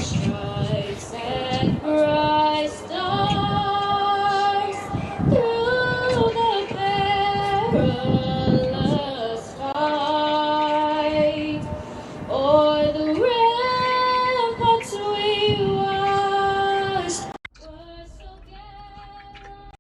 stripes and bright stars through the perilous fight. O'er the ramparts we watched were so gallant.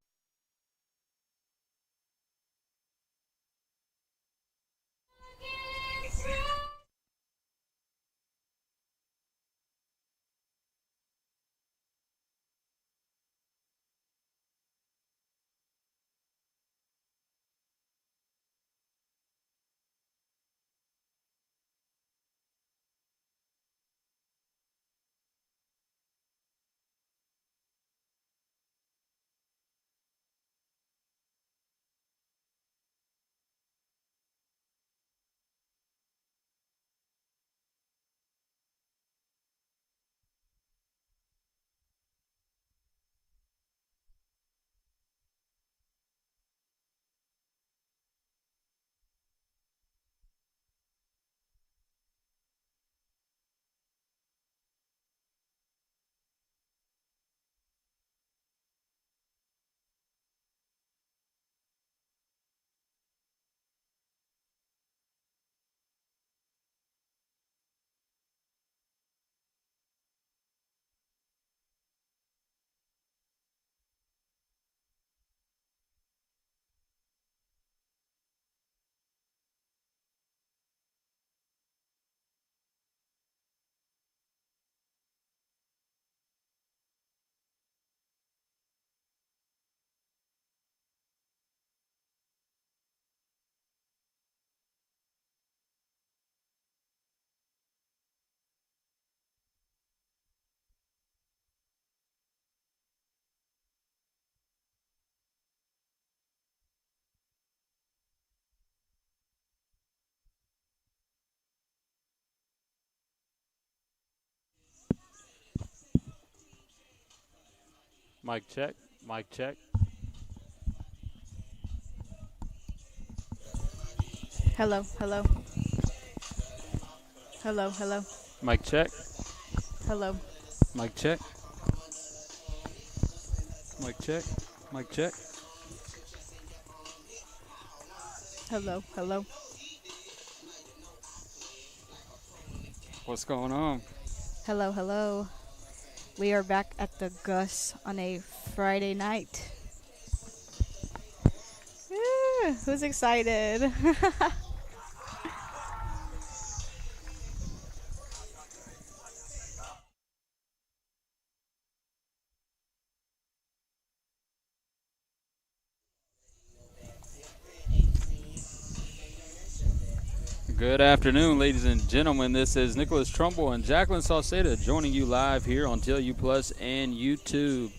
Mic check. Mic check. Hello, hello. Hello, hello. Mic check. Hello. Mic check. Mic check. Mic check. Hello, hello. What's going on? Hello, hello. We are back at the Gus on a Friday night. Who's excited? Good afternoon, ladies and gentlemen. This is Nicholas Trumbull and Jacqueline Sauceda joining you live here on TLU Plus and YouTube.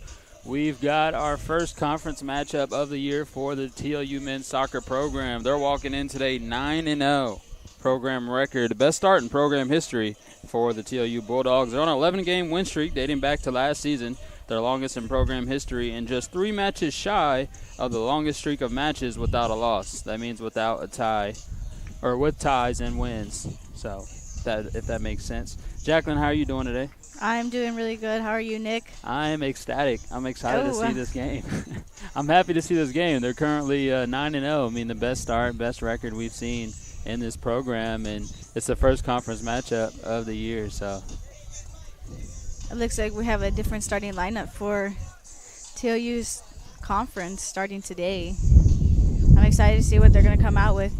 We've got our first conference matchup of the year for the TLU men's soccer program. They're walking in today 9-0, program record, the best start in program history for the TLU Bulldogs. They're on an 11-game win streak dating back to last season, their longest in program history, and just 3 matches shy of the longest streak of matches without a loss. That means without a tie, or with ties and wins. So, if that makes sense. Jacqueline, how are you doing today? I'm doing really good. How are you, Nick? I am ecstatic. I'm excited to see this game. I'm happy to see this game. They're currently 9-0. I mean, the best start, best record we've seen in this program, and it's the first conference matchup of the year. So It looks like we have a different starting lineup for TLU's conference starting today. I'm excited to see what they're going to come out with.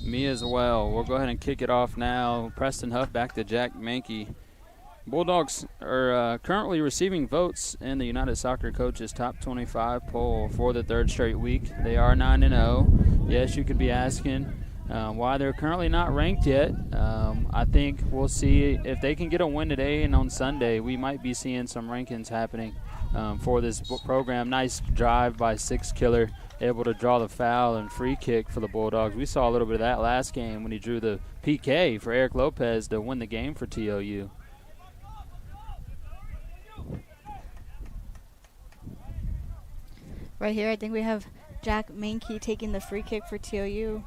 me as well. We'll go ahead and kick it off now. Preston Huff back to Jack Mankey. Bulldogs are currently receiving votes in the United Soccer Coaches Top 25 poll for the third straight week. They are 9-0. Yes, you could be asking why they're currently not ranked yet. I think we'll see if they can get a win today and on Sunday. We might be seeing some rankings happening for this program. Nice drive by Six Killer, able to draw the foul and free kick for the Bulldogs. We saw a little bit of that last game when he drew the PK for Eric Lopez to win the game for TLU. Right here, I think we have Jack Mankey taking the free kick for TLU.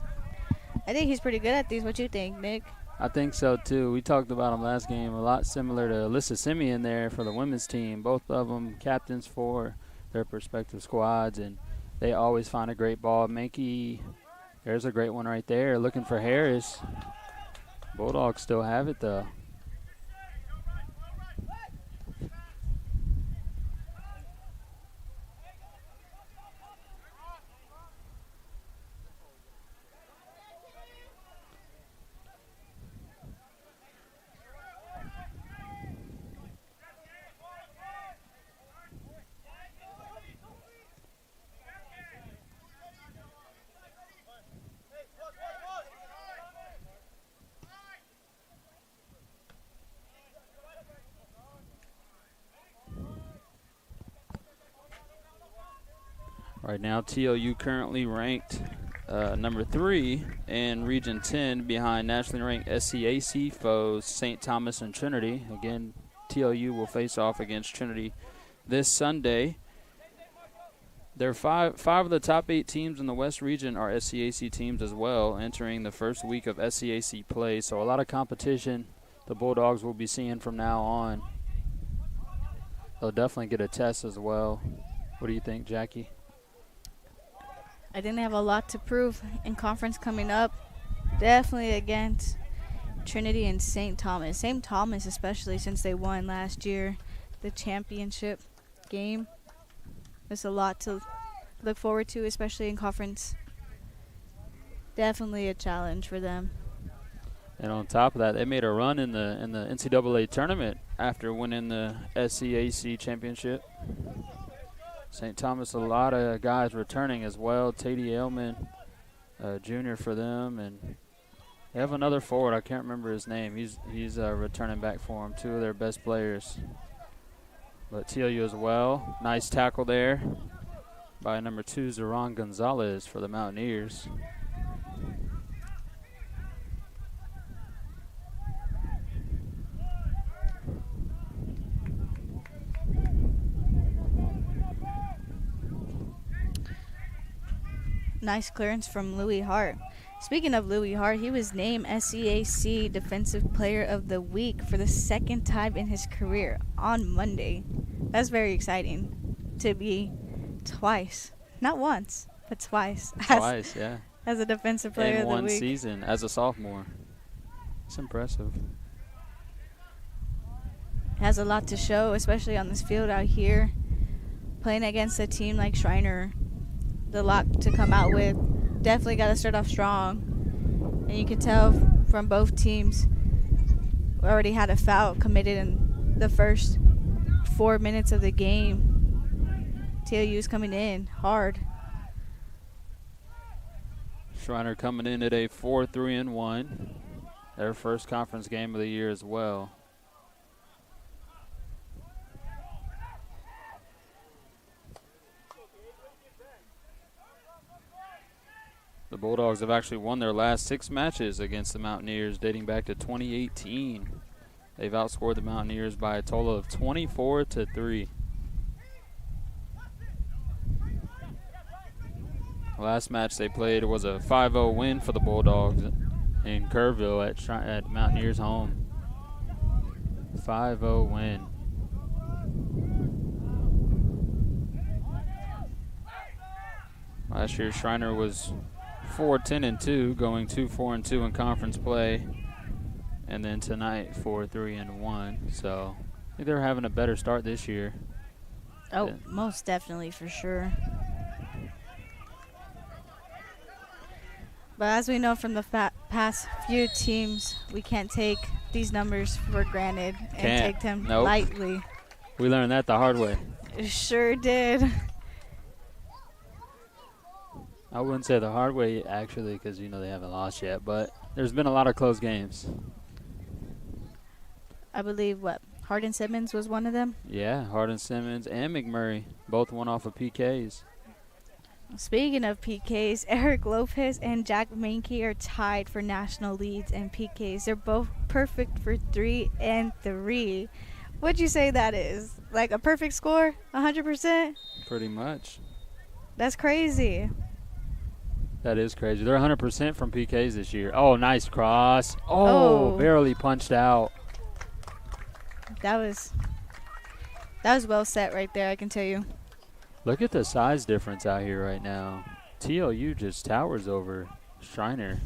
I think he's pretty good at these. What do you think, Nick? I think so, too. We talked about them last game, a lot similar to Alyssa Simeon there for the women's team. Both of them captains for their respective squads, and they always find a great ball. Mankey, there's a great one right there. Looking for Harris. Bulldogs still have it, though. Right now, TLU currently ranked number 3 in Region 10 behind nationally ranked SCAC foes St. Thomas and Trinity. Again, TLU will face off against Trinity this Sunday. There are five of the top 8 teams in the West region are SCAC teams as well, entering the first week of SCAC play. So a lot of competition the Bulldogs will be seeing from now on. They'll definitely get a test as well. What do you think, Jackie? I think they have a lot to prove in conference coming up. Definitely against Trinity and St. Thomas. St. Thomas especially, since they won last year the championship game. There's a lot to look forward to, especially in conference. Definitely a challenge for them. And on top of that, they made a run in the NCAA tournament after winning the SCAC championship. St. Thomas, a lot of guys returning as well. Tady Ailman, junior for them, and they have another forward. I can't remember his name. He's returning back for them. 2 of their best players. But TLU as well. Nice tackle there by number 2, Zeron Gonzalez for the Mountaineers. Nice clearance from Louis Hart. Speaking of Louis Hart, he was named SCAC Defensive Player of the Week for the 2nd time in his career on Monday. That's very exciting to be twice, not once, but twice. Twice, yeah. As a Defensive Player in of the one Week. season as a sophomore. It's impressive. Has a lot to show, especially on this field out here. Playing against a team like Schreiner, the lot to come out with. Definitely got to start off strong. And you can tell from both teams, we already had a foul committed in the first 4 minutes of the game. TLU's coming in hard. Schreiner coming in at a 4-3-1. Their first conference game of the year as well. The Bulldogs have actually won their last 6 matches against the Mountaineers dating back to 2018. They've outscored the Mountaineers by a total of 24-3. Last match they played was a 5-0 win for the Bulldogs in Kerrville at Mountaineers home. 5-0 win. Last year Schreiner was 4-10-2, going 2-4-2 in conference play, and then tonight 4-3-1. So I think they're having a better start this year. Oh, Yeah. most definitely, for sure. But as we know from the past few teams, we can't take these numbers for granted and take them lightly. We learned that the hard way. Sure did. I wouldn't say the hard way, actually, because, they haven't lost yet. But there's been a lot of close games. I believe, Hardin Simmons was one of them? Yeah, Hardin Simmons and McMurray both went off of PKs. Speaking of PKs, Eric Lopez and Jack Mankey are tied for national leads in PKs. They're both perfect for 3 and 3. What'd you say that is? Like a perfect score? 100%? Pretty much. That's crazy. That is crazy. They're 100% from PKs this year. Oh, nice cross. Oh, barely punched out. That was well set right there, I can tell you. Look at the size difference out here right now. TLU just towers over Schreiner.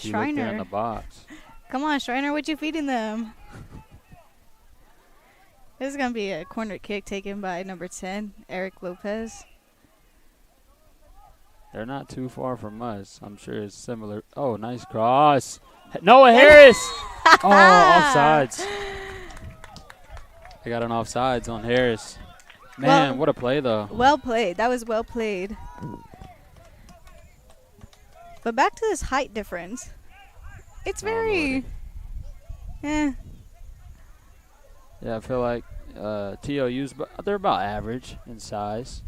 You look there in the box. Come on, Schreiner, what you feeding them? This is going to be a corner kick taken by number 10, Eric Lopez. They're not too far from us. I'm sure it's similar. Oh, nice cross. Noah Harris. Oh, offsides. I got an offsides on Harris. Man, what a play, though. Well played. That was well played. But back to this height difference. It's very... Yeah, I feel like TLU's, they're about average in size.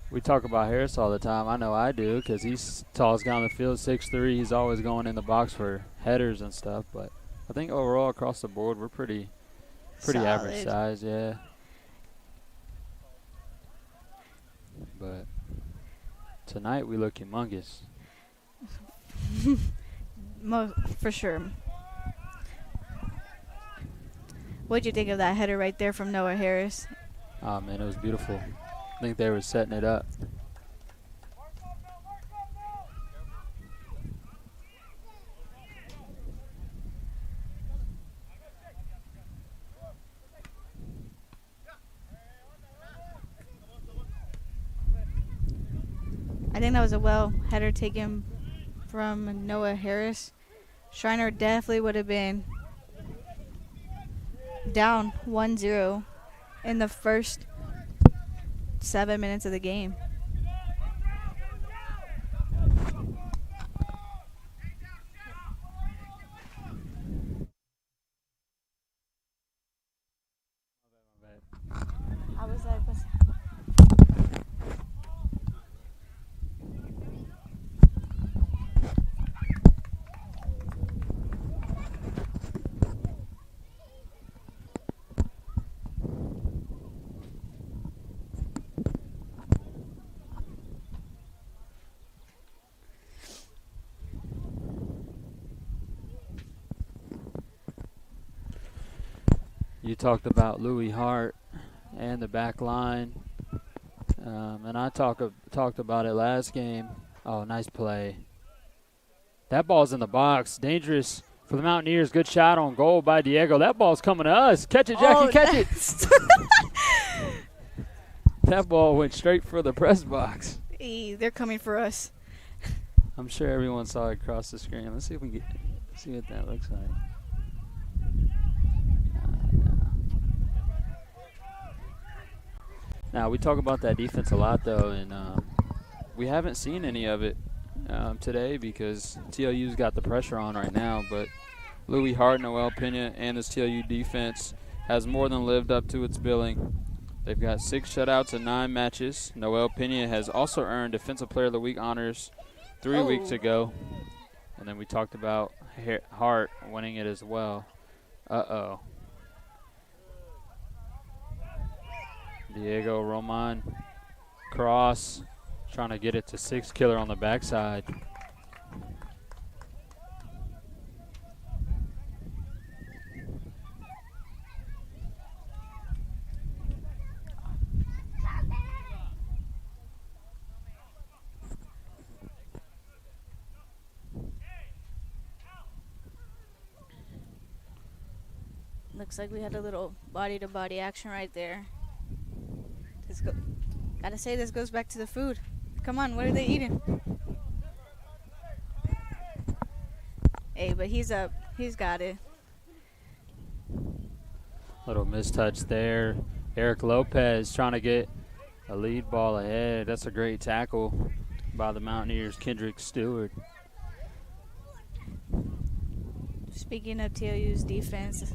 We talk about Harris all the time. I know I do because he's tallest guy on the field, 6'3". He's always going in the box for headers and stuff. But I think overall across the board, we're pretty average size, yeah. But tonight we look humongous. For sure. What'd you think of that header right there from Noah Harris? Oh, man, it was beautiful. I think they were setting it up. I think that was a well header taken from Noah Harris. Schreiner definitely would have been down 1-0 in the first 7 minutes of the game. I was like, what's You talked about Louis Hart and the back line, and I talked about it last game. Oh, nice play. That ball's in the box. Dangerous for the Mountaineers. Good shot on goal by Diego. That ball's coming to us. Catch it, Jackie, catch it. That ball went straight for the press box. Hey, they're coming for us. I'm sure everyone saw it across the screen. Let's see if we can see what that looks like. Now, we talk about that defense a lot, though, and we haven't seen any of it today because TLU's got the pressure on right now. But Louis Hart, Noel Pena, and this TLU defense has more than lived up to its billing. They've got 6 shutouts in 9 matches. Noel Pena has also earned Defensive Player of the Week honors 3 weeks ago. And then we talked about Hart winning it as well. Uh-oh. Diego Roman cross, trying to get it to 6 Killer on the backside. Looks like we had a little body-to-body action right there. Gotta say, this goes back to the food. Come on, what are they eating? Hey, but he's up. He's got it. Little mistouch there. Eric Lopez trying to get a lead ball ahead. That's a great tackle by the Mountaineers' Kendrick Stewart. Speaking of TLU's defense,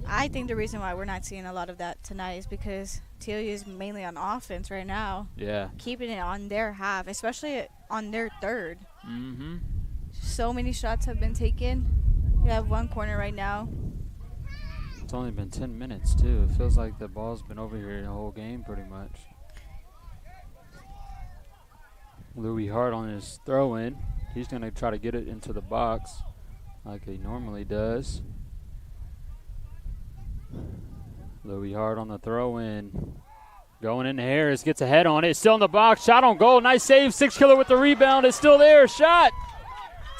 I think the reason why we're not seeing a lot of that tonight is because TLU is mainly on offense right now. Yeah. Keeping it on their half, especially on their third. Mm-hmm. So many shots have been taken. We have one corner right now. It's only been 10 minutes, too. It feels like the ball's been over here the whole game pretty much. Louis Hart on his throw-in. He's going to try to get it into the box like he normally does. Louis Hart on the throw-in. Going into Harris, gets a head on it. Still in the box. Shot on goal. Nice save. Six Killer with the rebound. It's still there. Shot.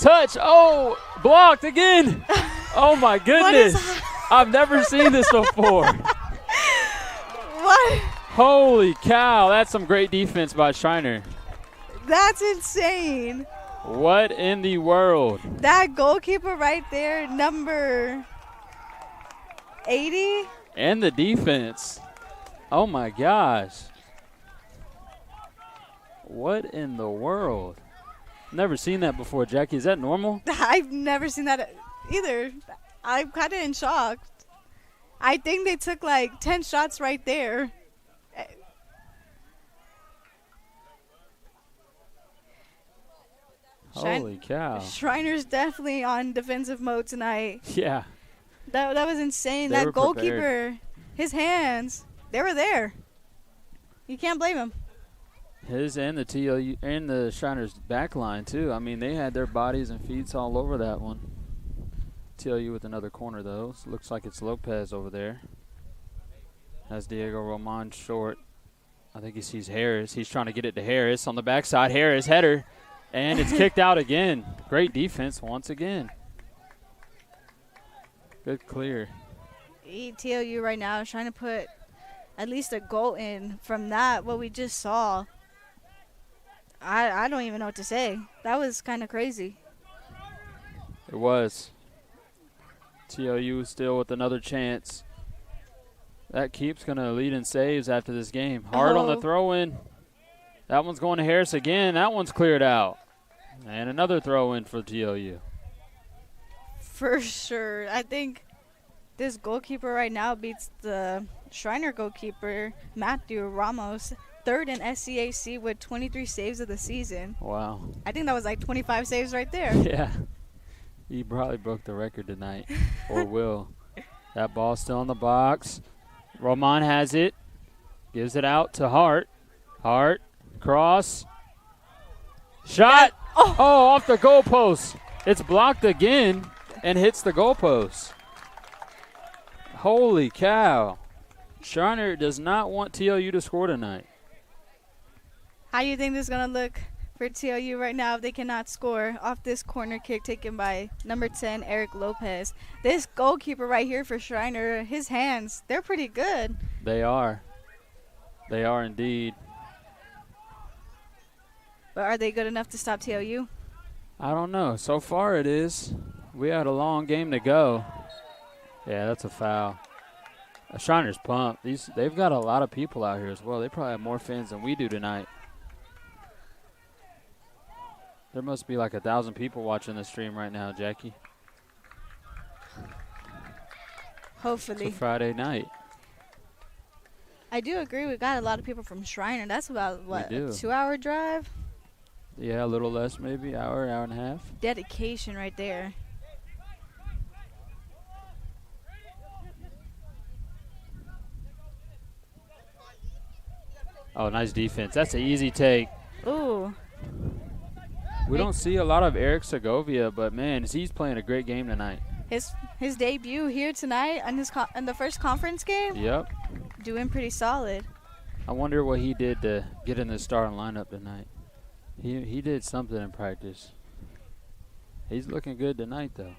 Touch. Oh, blocked again. Oh, my goodness. I've never seen this before. What? Holy cow. That's some great defense by Schreiner. That's insane. What in the world? That goalkeeper right there, number 80. And the defense. Oh, my gosh. What in the world? Never seen that before, Jackie. Is that normal? I've never seen that either. I'm kind of in shock. I think they took like 10 shots right there. Holy cow. Schreiner's definitely on defensive mode tonight. Yeah. That was insane. They That were goalkeeper, prepared. his hands, they were there. You can't blame him. His and the TLU and the Shriners back line too. I mean, they had their bodies and feet all over that one. TLU with another corner though. So looks like it's Lopez over there. Has Diego Roman short. I think he sees Harris. He's trying to get it to Harris on the backside. Harris header, and it's kicked out again. Great defense once again. Good clear. TLU right now is trying to put at least a goal in from that, what we just saw. I don't even know what to say. That was kind of crazy. It was. TLU still with another chance. That keeps going to lead in saves after this game. Hard on the throw-in. That one's going to Harris again. That one's cleared out. And another throw-in for TLU. For sure. I think this goalkeeper right now beats the Schreiner goalkeeper, Matthew Ramos, third in SCAC with 23 saves of the season. Wow. I think that was like 25 saves right there. Yeah. He probably broke the record tonight, or will. That ball's still in the box. Roman has it. Gives it out to Hart. Hart, cross. Shot. Oh, off the goalpost. It's blocked again and hits the goalpost. Holy cow. Schreiner does not want TLU to score tonight. How do you think this is going to look for TLU right now if they cannot score off this corner kick taken by number 10, Eric Lopez? This goalkeeper right here for Schreiner, his hands, they're pretty good. They are. They are indeed. But are they good enough to stop TLU? I don't know. So far it is. We had a long game to go. Yeah, that's a foul. Schreiner's pumped. They've got a lot of people out here as well. They probably have more fans than we do tonight. There must be like 1,000 people watching the stream right now, Jackie. Hopefully. It's a Friday night. I do agree. We got a lot of people from Schreiner. That's about, what, a 2-hour drive? Yeah, a little less maybe, hour and a half. Dedication right there. Oh, nice defense. That's an easy take. Ooh. We don't see a lot of Eric Segovia, but, man, he's playing a great game tonight. His debut here tonight in the first conference game? Yep. Doing pretty solid. I wonder what he did to get in the starting lineup tonight. He did something in practice. He's looking good tonight, though.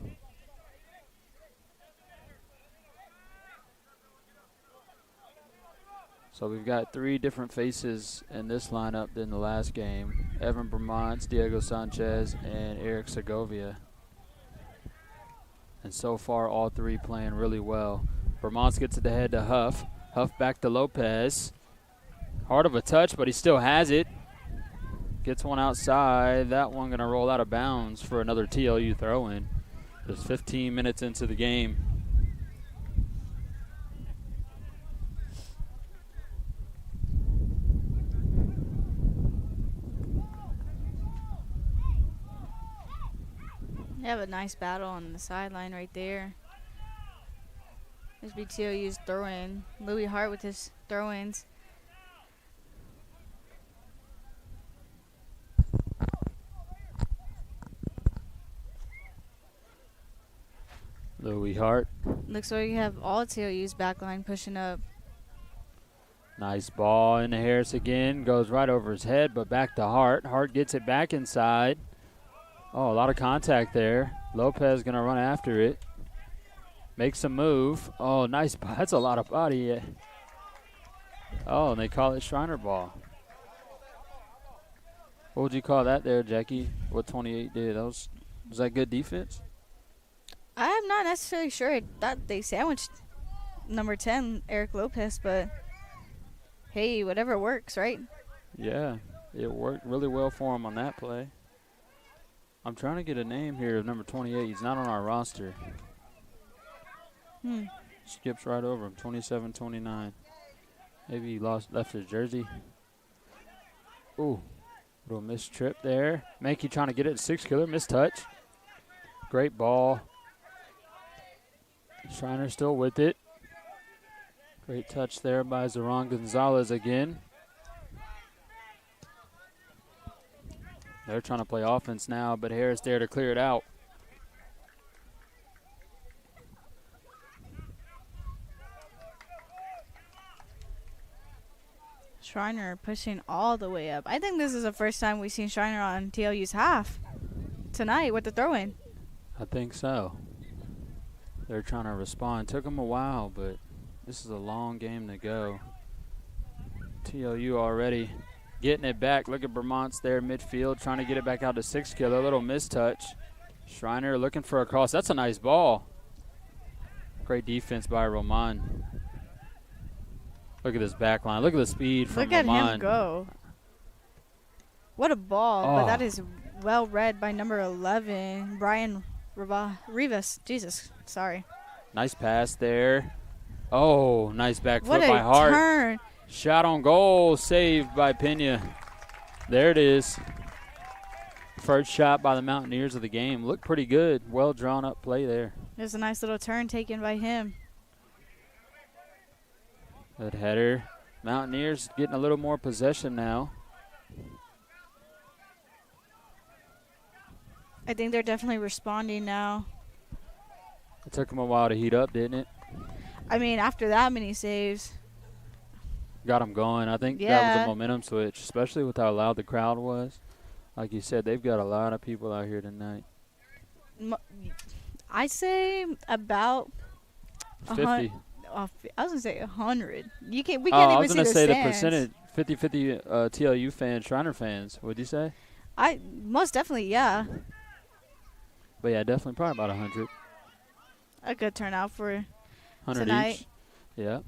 So we've got 3 different faces in this lineup than the last game. Evan Vermont, Diego Sanchez, and Eric Segovia. And so far, all 3 playing really well. Vermont gets it ahead to Huff. Huff back to Lopez. Hard of a touch, but he still has it. Gets one outside. That one going to roll out of bounds for another TLU throw-in. Just 15 minutes into the game. They have a nice battle on the sideline right there. This be TLU's throw-in. Louis Hart with his throw-ins. sweetheart. Looks like you have all TLU's backline pushing up. Nice ball into Harris again. Goes right over his head, but back to Hart. Hart gets it back inside. Oh, a lot of contact there. Lopez going to run after it. Makes a move. Oh, nice. That's a lot of body. Oh, and they call it Schreiner ball. What would you call that there, Jackie? What 28 did? Was that good defense? I'm not necessarily sure. I thought they sandwiched number 10, Eric Lopez, but hey, whatever works, right? Yeah, it worked really well for him on that play. I'm trying to get a name here of number 28. He's not on our roster. Skips right over him, 27-29. Maybe he left his jersey. Ooh, little missed trip there. Mankey trying to get it, six killer, missed touch. Great ball. Schreiner still with it. Great touch there by Zeron Gonzalez again. They're trying to play offense now, but Harris there to clear it out. Schreiner pushing all the way up. I think this is the first time we've seen Schreiner on TLU's half tonight with the throw-in. I think so. They're trying to respond. Took them a while, but this is a long game to go. TLU already getting it back. Look at Vermont's there midfield, trying to get it back out to six killer. A little mistouch. Schreiner looking for a cross. That's a nice ball. Great defense by Roman. Look at this back line. Look at the speed from Roman. Look at him go. What a ball. But that is well read by number 11, Brian Rivas. Jesus, sorry. Nice pass there. Oh, nice back what foot by Hart. What a turn. Shot on goal, saved by Pena. There it is. First shot by the Mountaineers of the game. Looked pretty good. Well drawn up play there. There's a nice little turn taken by him. Good header. Mountaineers getting a little more possession now. I think they're definitely responding now. It took them a while to heat up, didn't it? I mean, after that many saves. Got them going. I think that was a momentum switch, especially with how loud the crowd was. Like you said, they've got a lot of people out here tonight. I say about 50. I was gonna say 100. We can't even see the stands. I was gonna say the percentage, 50-50 TLU fans, Schreiner fans. What'd you say? Most definitely, yeah. But yeah, definitely probably about 100. A good turnout for 100 tonight. each. Yeah.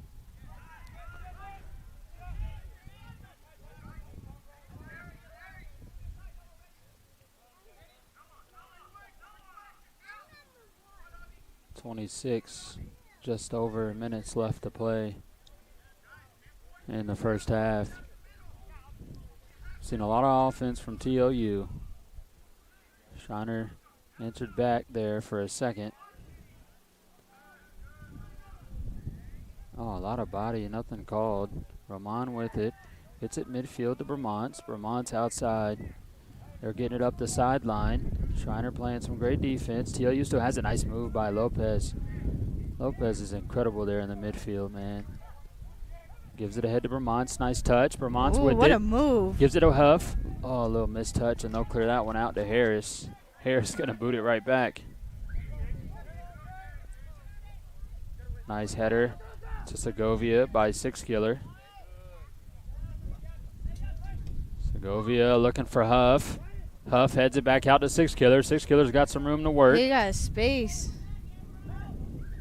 Just over minutes left to play in the first half. Seen a lot of offense from TLU. Schreiner answered back there for a second. Oh, a lot of body, nothing called. Roman with it. Gets it midfield to Vermont's. Vermont's outside. They're getting it up the sideline. Schreiner playing some great defense. TLU still has a nice move by Lopez. Lopez is incredible there in the midfield, man. Gives it ahead to Vermont's. Nice touch. Vermont's with it. What a move. Gives it to Huff. Oh, a little mistouch, and they'll clear that one out to Harris. Harris going to boot it right back. Nice header to Segovia by six killer. Segovia looking for Huff. Huff heads it back out to six killer. Six killer's got some room to work. He got space.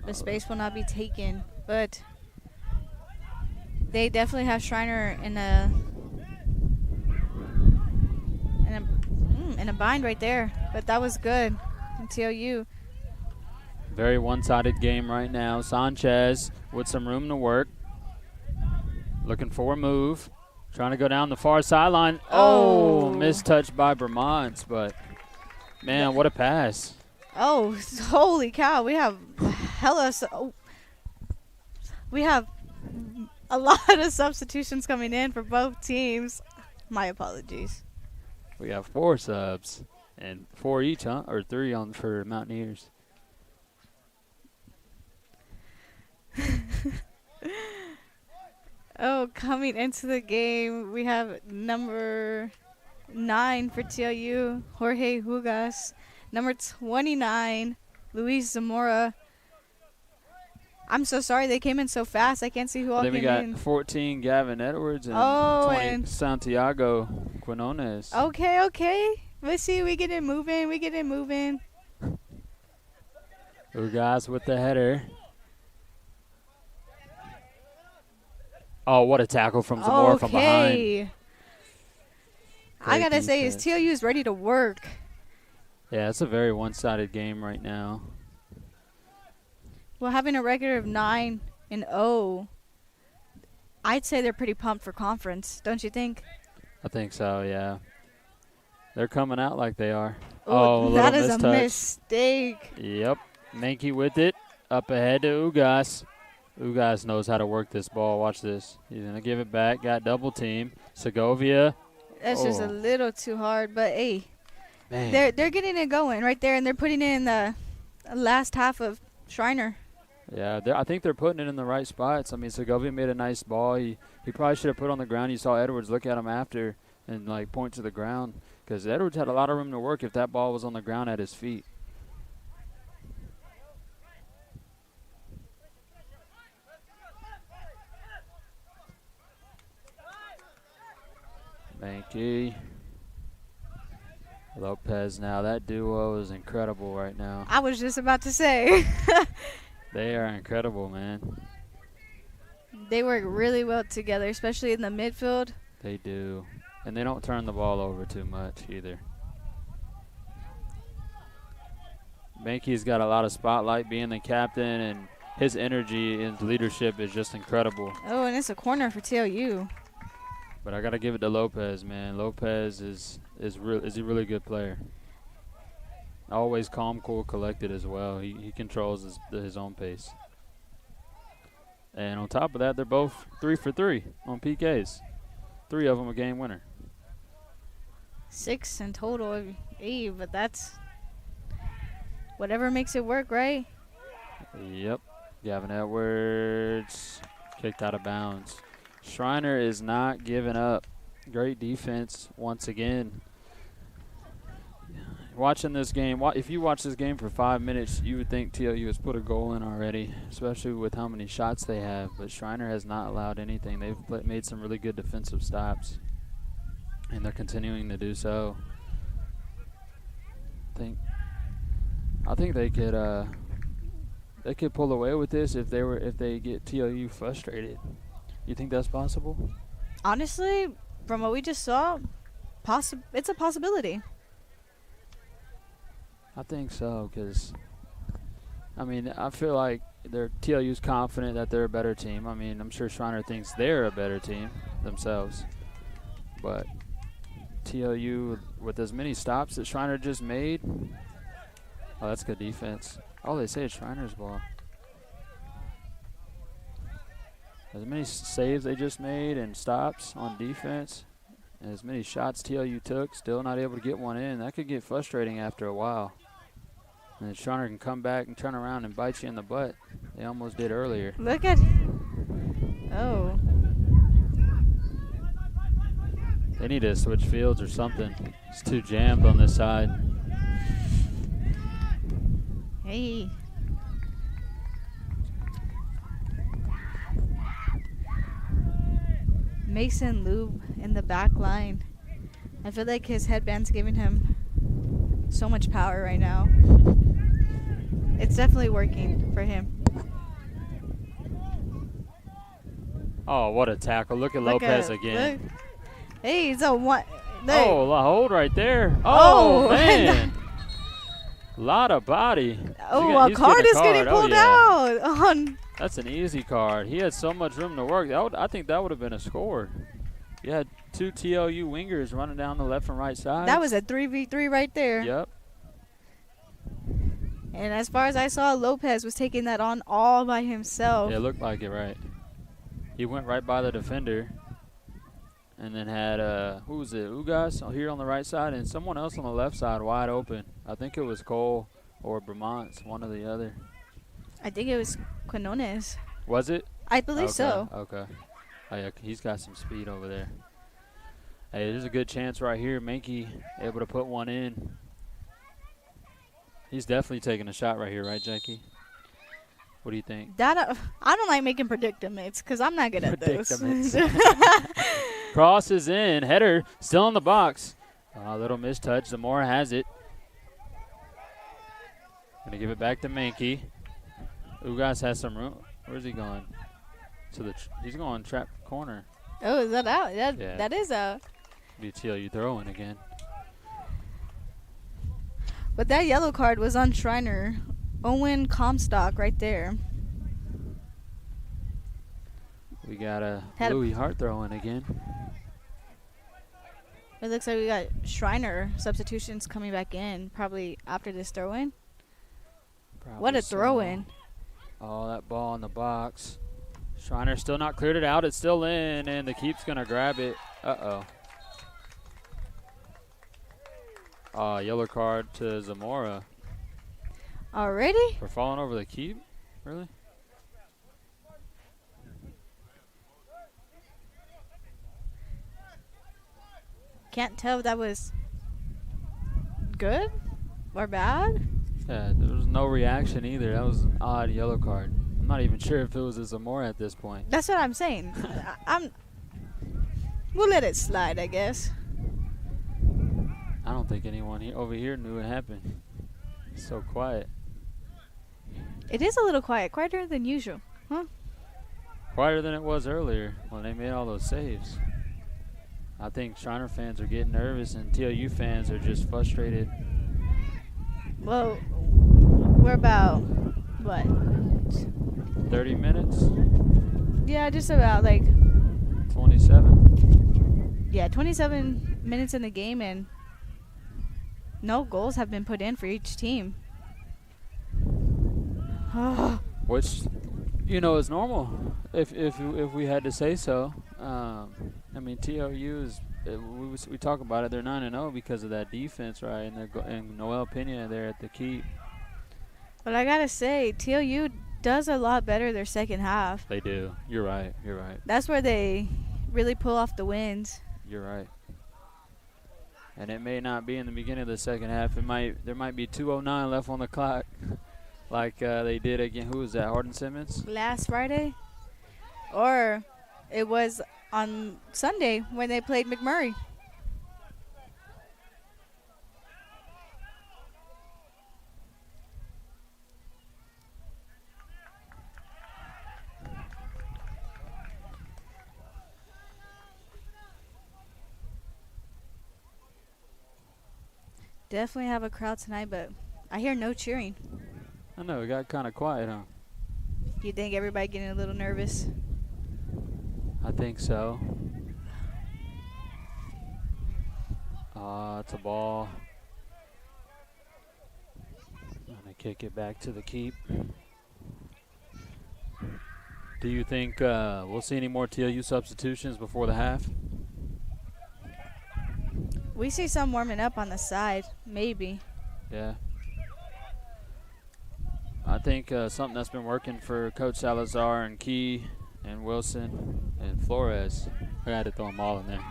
The space will not be taken, but they definitely have Schreiner in a bind right there. But that was good. TLU. Very one-sided game right now. Sanchez with some room to work. Looking for a move. Trying to go down the far sideline. Oh, mistouched by Vermont, but man, what a pass. Oh, holy cow. We have we have a lot of substitutions coming in for both teams. My apologies. We have 4 subs and 4 each, huh? Or 3 for Mountaineers. Oh, coming into the game, we have number 9 for TLU, Jorge Hugas. Number 29, Luis Zamora. I'm so sorry they came in so fast. I can't see who all Then we came got in. 14, Gavin Edwards, and Oh, 20, and Santiago Quinones. okay. Let's see. We get it moving. Ugas with the header. Oh, what a tackle from Zamora from behind. I Great gotta say, defense. is TLU is ready to work. Yeah, it's a very one-sided game right now. Well, having a record of 9-0, I'd say they're pretty pumped for conference, don't you think? I think so, yeah. They're coming out like they are. Oh, a that little is a mistouch. mistake. Yep. Menke with it. Up ahead to Ugas. Ugas knows how to work this ball. Watch this. He's going to give it back. Got double team. Segovia. That's just a little too hard, but hey, Man. they're getting it going right there, and they're putting it in the last half of Schreiner. Yeah, I think they're putting it in the right spots. I mean, Segovia made a nice ball. He probably should have put it on the ground. You saw Edwards look at him after and, like, point to the ground because Edwards had a lot of room to work if that ball was on the ground at his feet. Menke. Lopez now. That duo is incredible right now. I was just about to say. They are incredible, man. They work really well together, especially in the midfield. They do. And they don't turn the ball over too much either. Menke's got a lot of spotlight being the captain, and his energy and leadership is just incredible. Oh, and it's a corner for TLU. But I got to give it to Lopez, man. Lopez is a really good player. Always calm, cool, collected as well. He controls his own pace. And on top of that, they're both 3 for 3 on PKs. 3 of them a game winner. 6 in total. Hey, but that's whatever makes it work, right? Yep. Gavin Edwards kicked out of bounds. Schreiner is not giving up. Great defense once again. Watching this game, if you watch this game for 5 minutes, you would think TLU has put a goal in already, especially with how many shots they have. But Schreiner has not allowed anything. They've made some really good defensive stops, and they're continuing to do so. I think they could pull away with this if they get TLU frustrated. You think that's possible? Honestly, from what we just saw, it's a possibility. I think so, because, I mean, I feel like TLU's confident that they're a better team. I mean, I'm sure Schreiner thinks they're a better team themselves. But TLU, with as many stops that Schreiner just made, oh, that's good defense. All they say is Schreiner's ball. As many saves they just made and stops on defense, and as many shots TLU took, still not able to get one in, that could get frustrating after a while. And then Schreiner can come back and turn around and bite you in the butt. They almost did earlier. Look at. Oh. They need to switch fields or something. It's too jammed on this side. Hey. Mason Lube in the back line. I feel like his headband's giving him so much power right now. It's definitely working for him. Oh, what a tackle. Look at Lopez again. Look. Hey, it's a one. Oh, a hold right there. Oh, man. Lot of body. Oh, a card is getting pulled out. That's an easy card. He had so much room to work. I think that would have been a score. You had 2 TLU wingers running down the left and right side. That was a 3v3 right there. Yep. And as far as I saw, Lopez was taking that on all by himself. Yeah, it looked like it, right. He went right by the defender and then had, who was it, Ugas here on the right side and someone else on the left side wide open. I think it was Cole or Bramont, one or the other. I think it was Quinones. Was it? I believe so. Okay. Oh, yeah, he's got some speed over there. Hey, there's a good chance right here. Mankey able to put one in. He's definitely taking a shot right here, right, Jackie? What do you think? That I don't like making predicaments because I'm not good at those. Cross is in. Header still in the box. A little mistouch. Zamora has it. Going to give it back to Mankey. Ugas has some room. Where's he going? He's going trap corner. Oh, is that out? Yeah. That is out. Be TLU throwing again. But that yellow card was on Schreiner. Owen Comstock right there. We got Louis Hart throwing again. It looks like we got Schreiner substitutions coming back in probably after this throw-in. What a throw-in. Oh, that ball in the box. Schreiner still not cleared it out. It's still in, and the keep's going to grab it. Uh-oh. Yellow card to Zamora. Already? For falling over the keep? Really? Can't tell if that was good or bad. Yeah, there was no reaction either. That was an odd yellow card. I'm not even sure if it was a Zamora at this point. That's what I'm saying. We'll let it slide, I guess. I don't think anyone over here knew it happened. It's so quiet. It is a little quiet, quieter than usual, huh? Quieter than it was earlier when they made all those saves. I think Schreiner fans are getting nervous and TLU fans are just frustrated. Well, we're about, what? 30 minutes? Yeah, just about like 27. Yeah, 27 minutes in the game and no goals have been put in for each team. Which, is normal if we had to say so. I mean, TLU is, we talk about it, they're 9-0 because of that defense, right? And Noel Pena there at the keep. But I got to say, TLU does a lot better their second half. They do. You're right. That's where they really pull off the wins. You're right. And it may not be in the beginning of the second half. There might be 2:09 left on the clock, like they did again. Who was that? Hardin Simmons? Last Friday, or it was on Sunday when they played McMurray. Definitely have a crowd tonight, but I hear no cheering. I know, it got kind of quiet, huh? You think everybody getting a little nervous? I think so. It's a ball. I'm going to kick it back to the keep. Do you think we'll see any more TLU substitutions before the half? We see some warming up on the side, maybe. Yeah. I think something that's been working for Coach Salazar and Key and Wilson and Flores. I had to throw them all in there.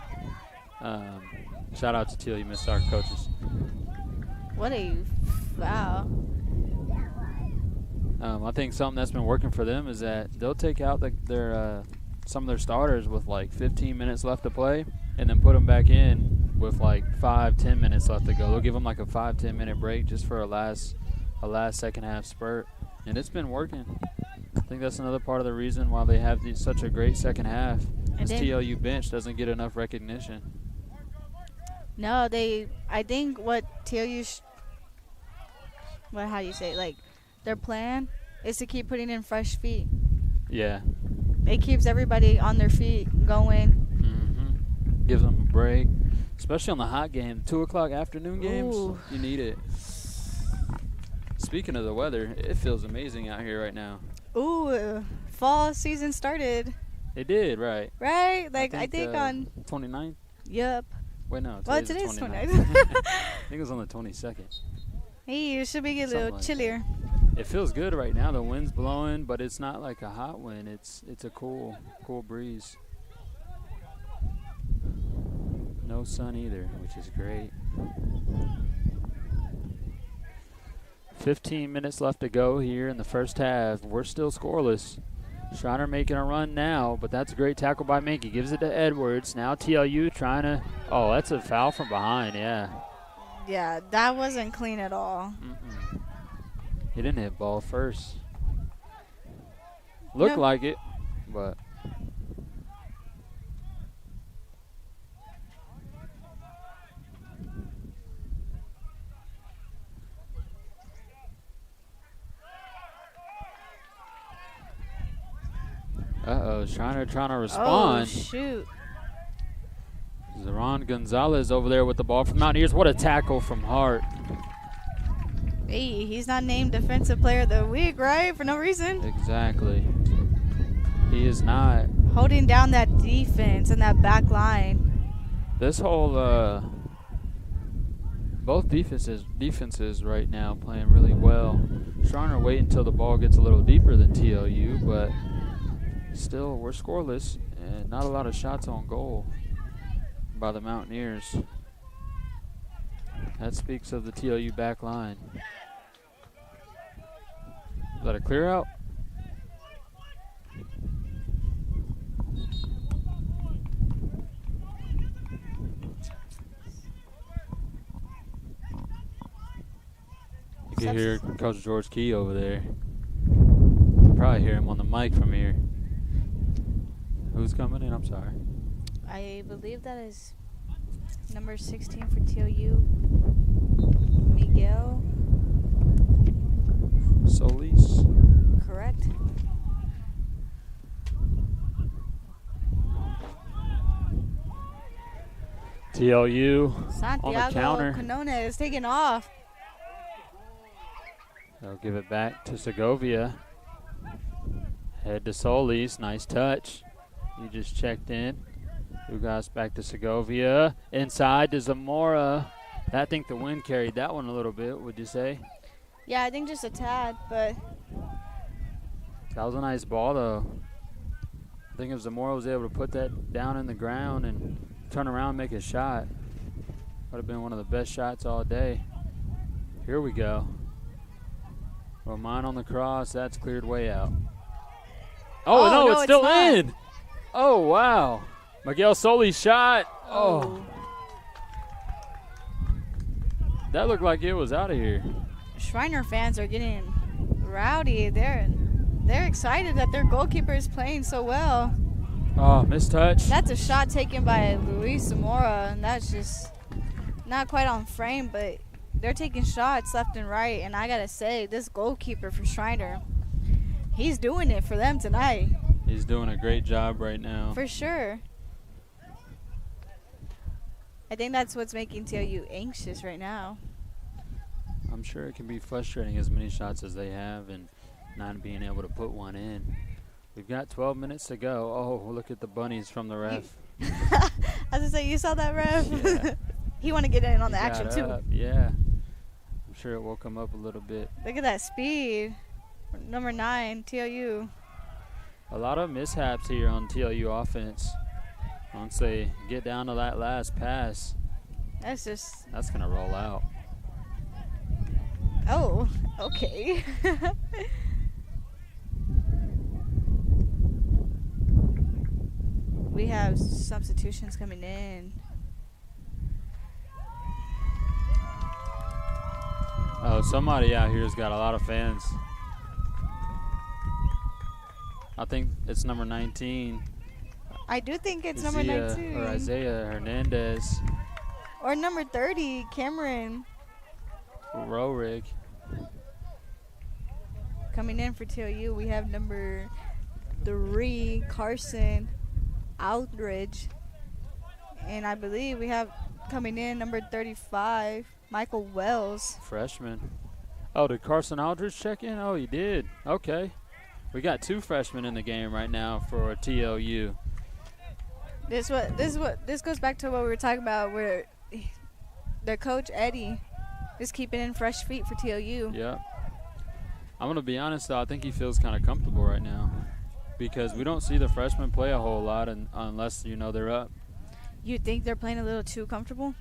Shout out to TLU Miss Star coaches. What a foul. I think something that's been working for them is that they'll take out some of their starters with like 15 minutes left to play and then put them back in with like 5-10 minutes left to go. They'll give them like a 5-10 minute break just for a last second half spurt, and it's been working. I think that's another part of the reason why they have such a great second half. This TLU bench doesn't get enough recognition. No, I think what TLU, how do you say it? Like their plan is to keep putting in fresh feet. Yeah. It keeps everybody on their feet going. Mm-hmm. Gives them a break. Especially on the hot game, 2 o'clock afternoon games, Ooh. You need it. Speaking of the weather, it feels amazing out here right now. Ooh, fall season started. It did, right? Right? Like, I think on 29th? Yep. Wait, no. Today's 29th. I think it was on the 22nd. Hey, it should be a little chillier. It feels good right now. The wind's blowing, but it's not like a hot wind. It's a cool breeze. No sun either, which is great. 15 minutes left to go here in the first half. We're still scoreless. Schreiner making a run now, but that's a great tackle by Minky. Gives it to Edwards. Now TLU trying to, oh, that's a foul from behind, yeah. Yeah, that wasn't clean at all. He didn't hit ball first. Looked like it, but. Uh-oh, Schreiner trying to respond. Oh, shoot. Zeron Gonzalez over there with the ball from Mountaineers. What a tackle from Hart. Hey, he's not named Defensive Player of the Week, right? For no reason. Exactly. He is not. Holding down that defense and that back line. This whole, both defenses right now playing really well. Schreiner wait until the ball gets a little deeper than TLU, but still, we're scoreless and not a lot of shots on goal by the Mountaineers. That speaks of the TLU back line. Is that a clear out? You can hear Coach George Key over there. Probably hear him on the mic from here. Who's coming in? I'm sorry. I believe that is number 16 for TLU, Miguel. Solis. Correct. TLU on the Santiago counter. Canona is taking off. They'll give it back to Segovia. Head to Solis. Nice touch. He just checked in. Ugas back to Segovia. Inside to Zamora. I think the wind carried that one a little bit, would you say? Yeah, I think just a tad, but That was a nice ball, though. I think if Zamora was able to put that down in the ground and turn around and make a shot, would have been one of the best shots all day. Here we go. Roman on the cross. That's cleared way out. Oh, no, it's still in. Oh, wow. Miguel Solis shot. Oh. That looked like it was out of here. Schreiner fans are getting rowdy. They're excited that their goalkeeper is playing so well. Oh, missed touch. That's a shot taken by Luis Zamora, and that's just not quite on frame, but they're taking shots left and right, and I gotta say, this goalkeeper for Schreiner, he's doing it for them tonight. He's doing a great job right now. For sure. I think that's what's making TLU anxious right now. I'm sure it can be frustrating as many shots as they have and not being able to put one in. We've got 12 minutes to go. Oh, look at the bunnies from the ref. I was gonna say, you saw that ref? Yeah. He want to get in on the He action got too. up, yeah. I'm sure it woke him up a little bit. Look at that speed. Number 9, TLU. A lot of mishaps here on TLU offense. Once they get down to that last pass, That's going to roll out. oh, okay. We have substitutions coming in. Oh, somebody out here has got a lot of fans. I think it's number 19. I do think it's number Isaiah- 19. Or Isaiah Hernandez. Or number 30, Cameron. Rorig. Coming in for TLU, we have number 3, Carson Outridge. And I believe we have coming in number 35, Michael Wells. Freshman. Oh, did Carson Aldridge check in? Oh, he did. Okay. We got 2 freshmen in the game right now for TLU. This goes back to what we were talking about, where the coach Eddie is keeping in fresh feet for TLU. Yep. I'm going to be honest, though. I think he feels kind of comfortable right now because we don't see the freshmen play a whole lot unless, they're up. You think they're playing a little too comfortable?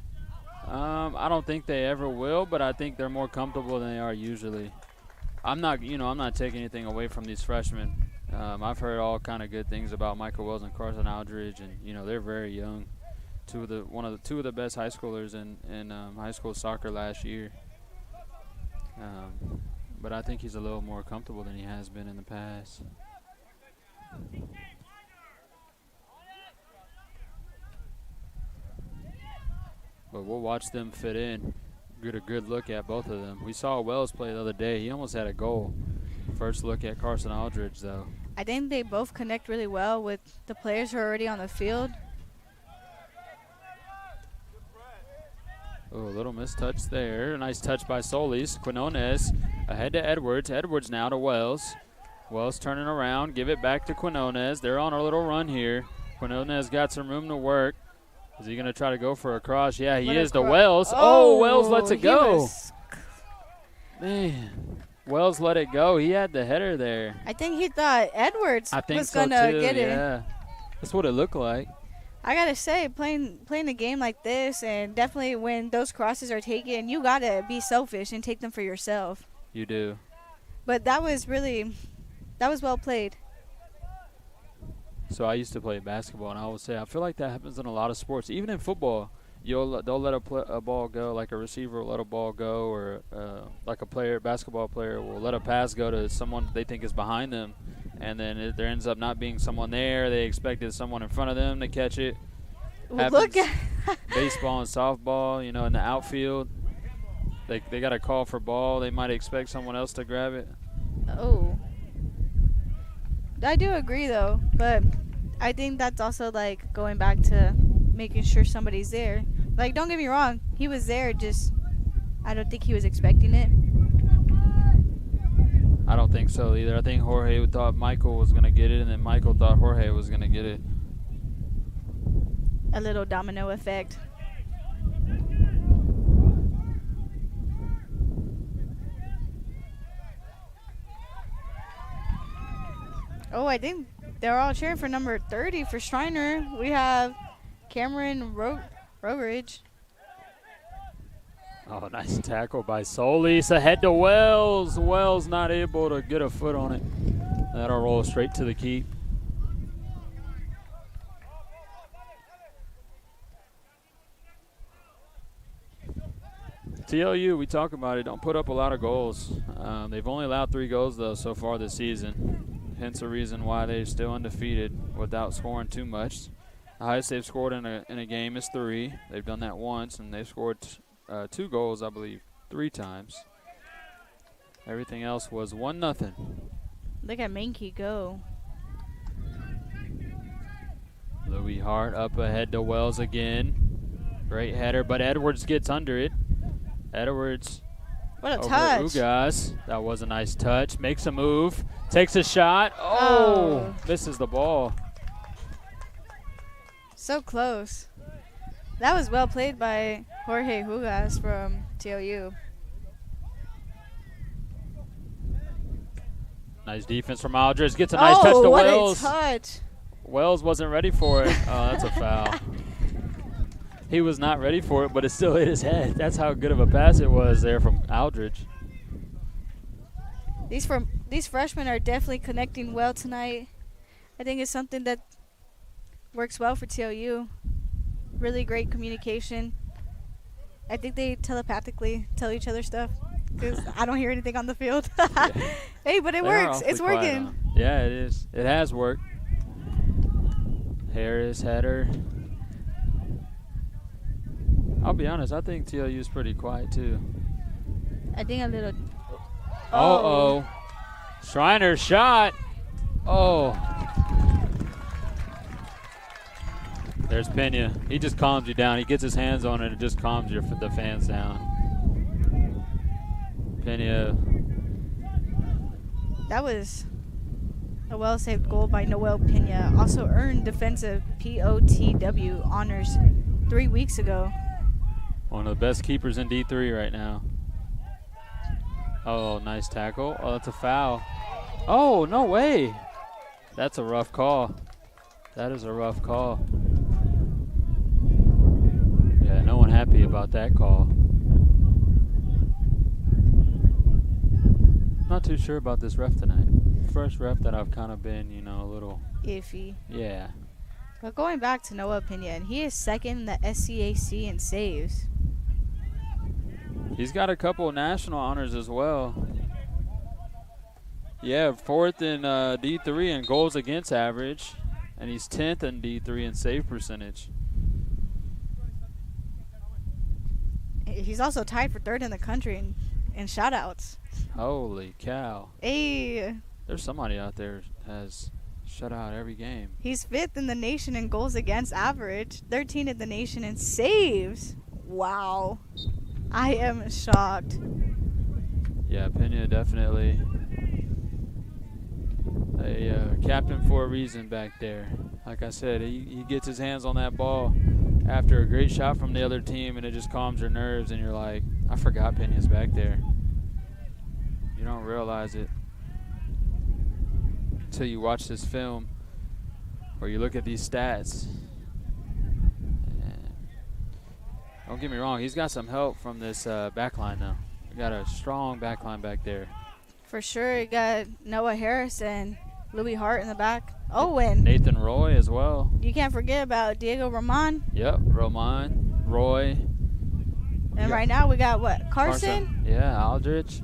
I don't think they ever will, but I think they're more comfortable than they are usually. I'm not taking anything away from these freshmen. I've heard all kind of good things about Michael Wells and Carson Aldridge, and they're very young. Two of the best high schoolers in high school soccer last year. But I think he's a little more comfortable than he has been in the past. But we'll watch them fit in, get a good look at both of them. We saw Wells play the other day. He almost had a goal. First look at Carson Aldridge, though. I think they both connect really well with the players who are already on the field. Oh, a little mistouch there. A nice touch by Solis. Quinones ahead to Edwards. Edwards now to Wells. Wells turning around. Give it back to Quinones. They're on a little run here. Quinones got some room to work. Is he going to try to go for a cross? Yeah, he is to Wells. Oh, Wells lets it go. Man, Wells let it go. He had the header there. I think he thought Edwards was going to get it. Yeah, that's what it looked like. I got to say, playing a game like this, and definitely when those crosses are taken, you got to be selfish and take them for yourself. You do. But that was well played. So I used to play basketball, and I would say I feel like that happens in a lot of sports. Even in football, they'll let a ball go, like a receiver will let a ball go, or like a basketball player will let a pass go to someone they think is behind them, and then there ends up not being someone there. They expected someone in front of them to catch it. Look at baseball and softball, in the outfield. They got a call for ball. They might expect someone else to grab it. Oh. I do agree, though, but I think that's also, like, going back to making sure somebody's there. Like, don't get me wrong. He was there, just I don't think he was expecting it. I don't think so either. I think Jorge thought Michael was going to get it, and then Michael thought Jorge was going to get it. A little domino effect. Oh, I think they're all cheering for number 30 for Schreiner. We have Cameron Roveridge. Oh, nice tackle by Solis. Ahead to Wells. Wells not able to get a foot on it. That'll roll straight to the keep. TLU, we talk about it, don't put up a lot of goals. They've only allowed 3 goals, though, so far this season. Hence the reason why they're still undefeated without scoring too much. The highest they've scored in a game is 3. They've done that once, and they've scored 2 goals, I believe, 3 times. Everything else was 1-0. Look at Mankey go. Louis Hart up ahead to Wells again. Great header, but Edwards gets under it. Edwards. What a touch. Ugas. That was a nice touch. Makes a move. Takes a shot. Oh. Misses the ball. So close. That was well played by Jorge Ugas from TLU. Nice defense from Aldridge. Gets a nice touch to Wells. What a touch. Wells wasn't ready for it. Oh, that's a foul. He was not ready for it, but it still hit his head. That's how good of a pass it was there from Aldridge. These freshmen are definitely connecting well tonight. I think it's something that works well for TLU. Really great communication. I think they telepathically tell each other stuff because I don't hear anything on the field. Hey, but it works. It's working. Yeah, it is. It has worked. Harris header. I'll be honest, I think TLU is pretty quiet too. I think a little. Uh-oh. Schreiner shot. Oh. There's Pena. He just calms you down. He gets his hands on it and just calms the fans down. Pena. That was a well-saved goal by Noel Pena. Also earned defensive POTW honors 3 weeks ago. One of the best keepers in D3 right now. Oh, nice tackle. Oh, that's a foul. Oh, no way. That's a rough call. That is a rough call. Yeah, no one happy about that call. Not too sure about this ref tonight. First ref that I've kind of been, a little iffy. Yeah. But going back to Noah Opinion, he is second in the SCAC in saves. He's got a couple of national honors as well. Yeah, 4th in D3 in goals against average, and he's 10th in D3 in save percentage. He's also tied for 3rd in the country in shutouts. Holy cow. Hey. There's somebody out there has shut out every game. He's 5th in the nation in goals against average, 13th in the nation in saves. Wow. I am shocked. Yeah, Pena definitely a captain for a reason back there. Like I said, he gets his hands on that ball after a great shot from the other team, and it just calms your nerves, and you're like, I forgot Pena's back there. You don't realize it until you watch this film or you look at these stats. And don't get me wrong, he's got some help from this back line, though. We got a strong back line back there. For sure, you got Noah Harris and Louis Hart in the back. Oh, and Nathan Roy as well. You can't forget about Diego Roman. Yep, Roman, Roy. And right now we got what? Carson? Yeah, Aldrich.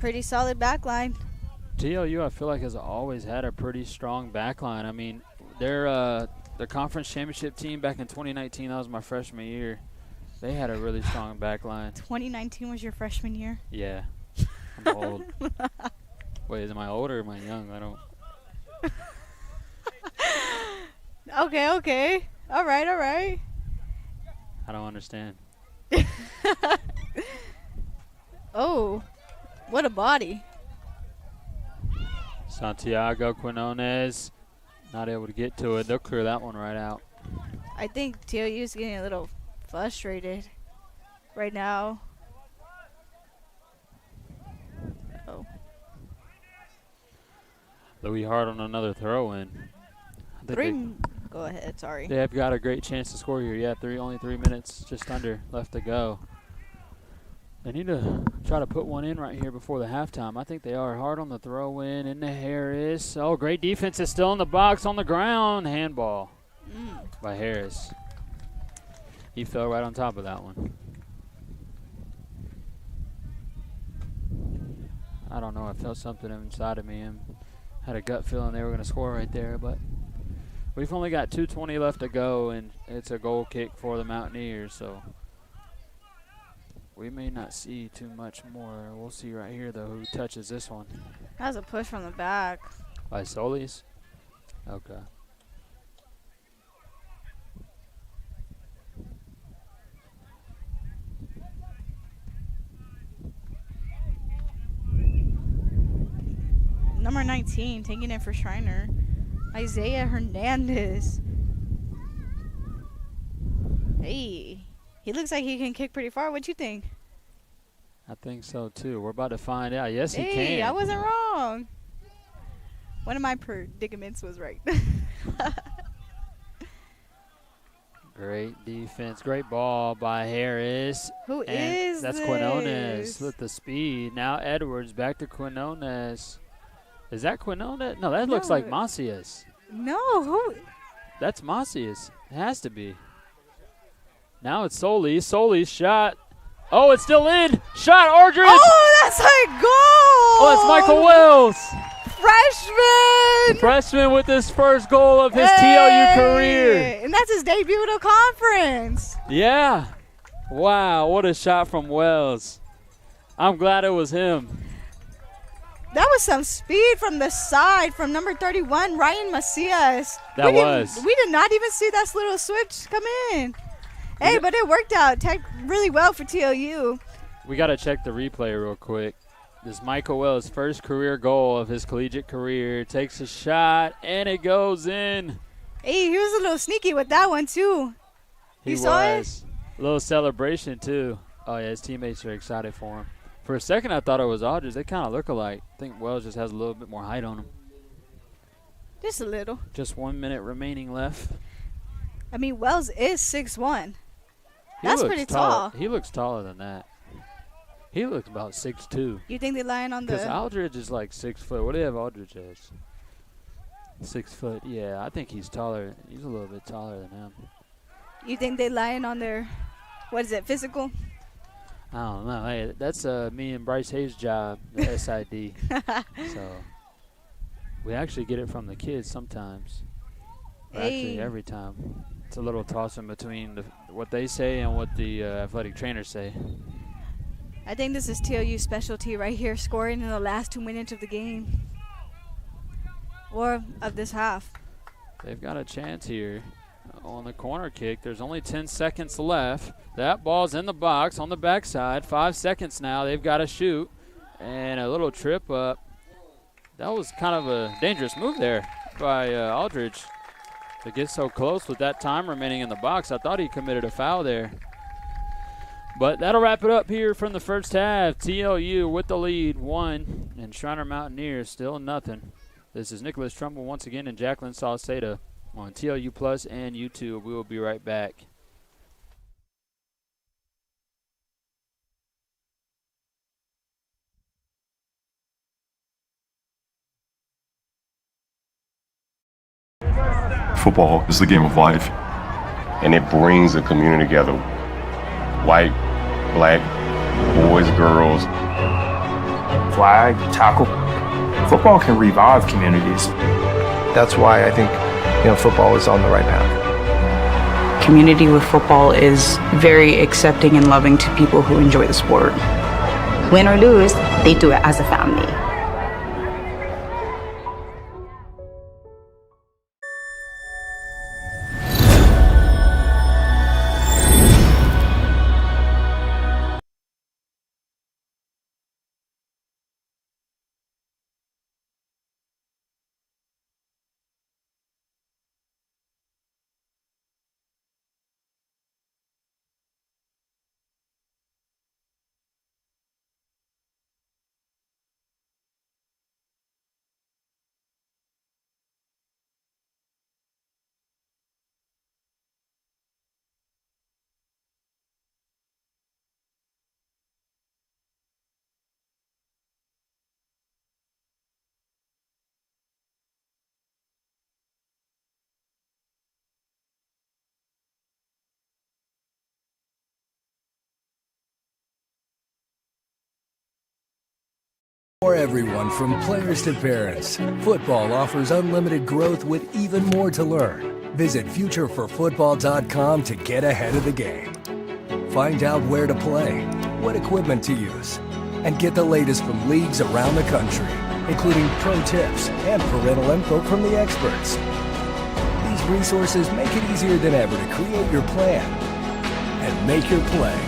Pretty solid back line. TLU, I feel like, has always had a pretty strong back line. I mean, their conference championship team back in 2019, that was my freshman year. They had a really strong back line. 2019 was your freshman year? Yeah. I'm old. Wait, am I old or am I young? I don't. Okay. All right. I don't understand. Oh, what a body. Santiago Quinones not able to get to it. They'll clear that one right out. I think TLU is getting a little frustrated right now. Oh. Louis Hart on another throw-in. Go ahead, sorry. They have got a great chance to score here. Yeah, only 3 minutes, just under, left to go. They need to try to put one in right here before the halftime. I think they are. Hard on the throw-in, into Harris. Oh, great defense is still in the box, on the ground. Handball by Harris. He fell right on top of that one. I don't know. I felt something inside of me. I had a gut feeling they were going to score right there, but we've only got 2:20 left to go, and it's a goal kick for the Mountaineers, so we may not see too much more. We'll see right here, though, who touches this one. That was a push from the back. By Solis? Okay. Number 19, taking it for Schreiner. Isaiah Hernandez. Hey, he looks like he can kick pretty far. What you think? I think so, too. We're about to find out. Yes, he can. Hey, I wasn't wrong. One of my predicaments was right. Great defense. Great ball by Harris. Who is That's this? Quinones with the speed. Now Edwards back to Quinones. Is that Quinones? No, that looks like Macias. No, who? That's Macias. It has to be. Now it's Solis. Solis shot. Oh, it's still in. Shot, Aldridge. Oh, that's a goal. Oh, that's Michael Wells. Freshman with his first goal of his TLU career. And that's his debut to conference. Yeah. Wow, what a shot from Wells. I'm glad it was him. That was some speed from the side from number 31, Ryan Macias. We did not even see that little switch come in. Hey, but it worked out really well for TLU. We got to check the replay real quick. This is Michael Wells' first career goal of his collegiate career. Takes a shot, and it goes in. Hey, he was a little sneaky with that one, too. He saw it? A little celebration, too. Oh, yeah, his teammates are excited for him. For a second, I thought it was Aldridge. They kind of look alike. I think Wells just has a little bit more height on him. Just a little. Just 1 minute remaining left. I mean, Wells is 6'1". That's pretty tall. He looks taller than that. He looks about 6'2". You think they're lying on the... Because Aldridge is like 6 foot. What do they have Aldridge as? 6 foot. Yeah, I think he's taller. He's a little bit taller than him. You think they lying on their, what is it, physical? I don't know. Hey, that's me and Bryce Hayes' job, the SID. So we actually get it from the kids sometimes. Actually, every time. It's a little toss in between what they say and what the athletic trainers say. I think this is TLU specialty right here, scoring in the last 2 minutes of the game. Or of this half. They've got a chance here on the corner kick. There's only 10 seconds left. That ball's in the box on the backside. 5 seconds now. They've got to shoot. And a little trip up. That was kind of a dangerous move there by Aldridge to get so close with that time remaining in the box. I thought he committed a foul there. But that'll wrap it up here from the first half. TLU with the lead, 1, and Schreiner Mountaineers still nothing. This is Nicholas Trumbull once again and Jacqueline Sauceda on TLU Plus and YouTube. We will be right back. Football is the game of life, and it brings a community together. White, black, boys, girls. Flag, tackle. Football can revive communities. That's why I think, football is on the right path. Community with football is very accepting and loving to people who enjoy the sport. Win or lose, they do it as a family. For everyone, from players to parents, football offers unlimited growth with even more to learn. Visit futureforfootball.com to get ahead of the game. Find out where to play, what equipment to use, and get the latest from leagues around the country, including pro tips and parental info from the experts. These resources make it easier than ever to create your plan and make your play.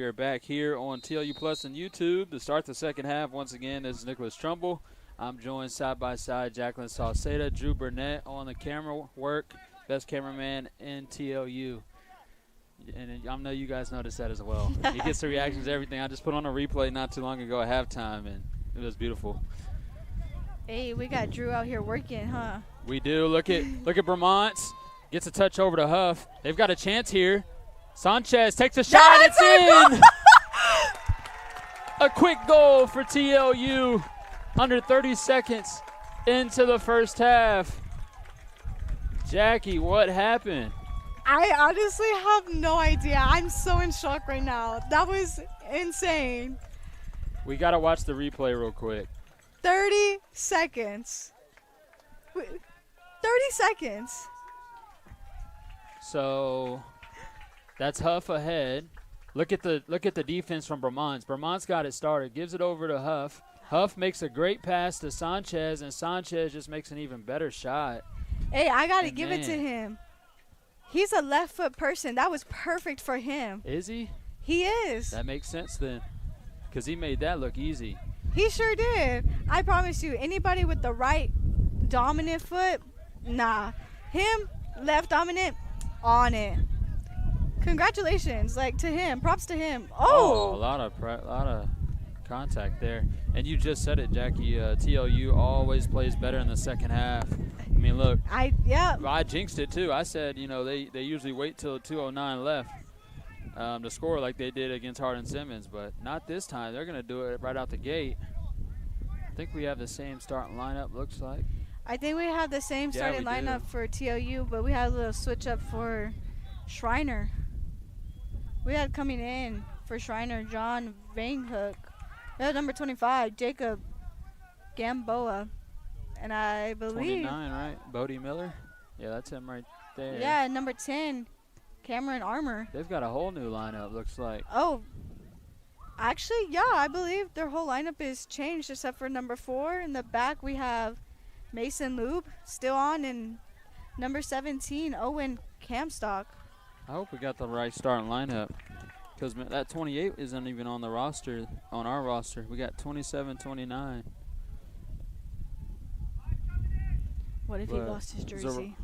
We are back here on TLU Plus and YouTube to start the second half. Once again, this is Nicholas Trumbull. I'm joined side by side, Jacqueline Salceda, Drew Burnett on the camera work, best cameraman in TLU. And I know you guys noticed that as well. He gets the reactions to everything. I just put on a replay not too long ago at halftime, and it was beautiful. Hey, we got Drew out here working, huh? We do. Look at Vermont. Gets a touch over to Huff. They've got a chance here. Sanchez takes a shot. It's in. A quick goal for TLU under 30 seconds into the first half. Jackie, what happened? I honestly have no idea. I'm so in shock right now. That was insane. We got to watch the replay real quick. 30 seconds. 30 seconds. So that's Huff ahead. Look at the defense from Vermont's. Vermont's got it started. Gives it over to Huff. Huff makes a great pass to Sanchez, and Sanchez just makes an even better shot. Hey, I got to give it to him. He's a left foot person. That was perfect for him. Is he? He is. That makes sense then, because he made that look easy. He sure did. I promise you, anybody with the right dominant foot, nah. Him, left dominant, on it. Congratulations, to him. Props to him. Oh, a lot of contact there. And you just said it, Jackie. TLU always plays better in the second half. I mean, look. I jinxed it too. I said, they usually wait till 2:09 left to score like they did against Hardin-Simmons, but not this time. They're going to do it right out the gate. I think we have the same starting lineup, looks like. I think we have the same starting lineup for TLU, but we had a little switch up for Schreiner. We had coming in for Schreiner, John Vainhook. We had number 25, Jacob Gamboa. And I believe 29, right? Bodie Miller? Yeah, that's him right there. Yeah, number 10, Cameron Armour. They've got a whole new lineup, looks like. Oh, actually, yeah, I believe their whole lineup is changed except for number 4. In the back, we have Mason Lube still on, and number 17, Owen Camstock. I hope we got the right starting lineup, because that 28 isn't even on the roster, on our roster. We got 27, 29. What if he lost his jersey?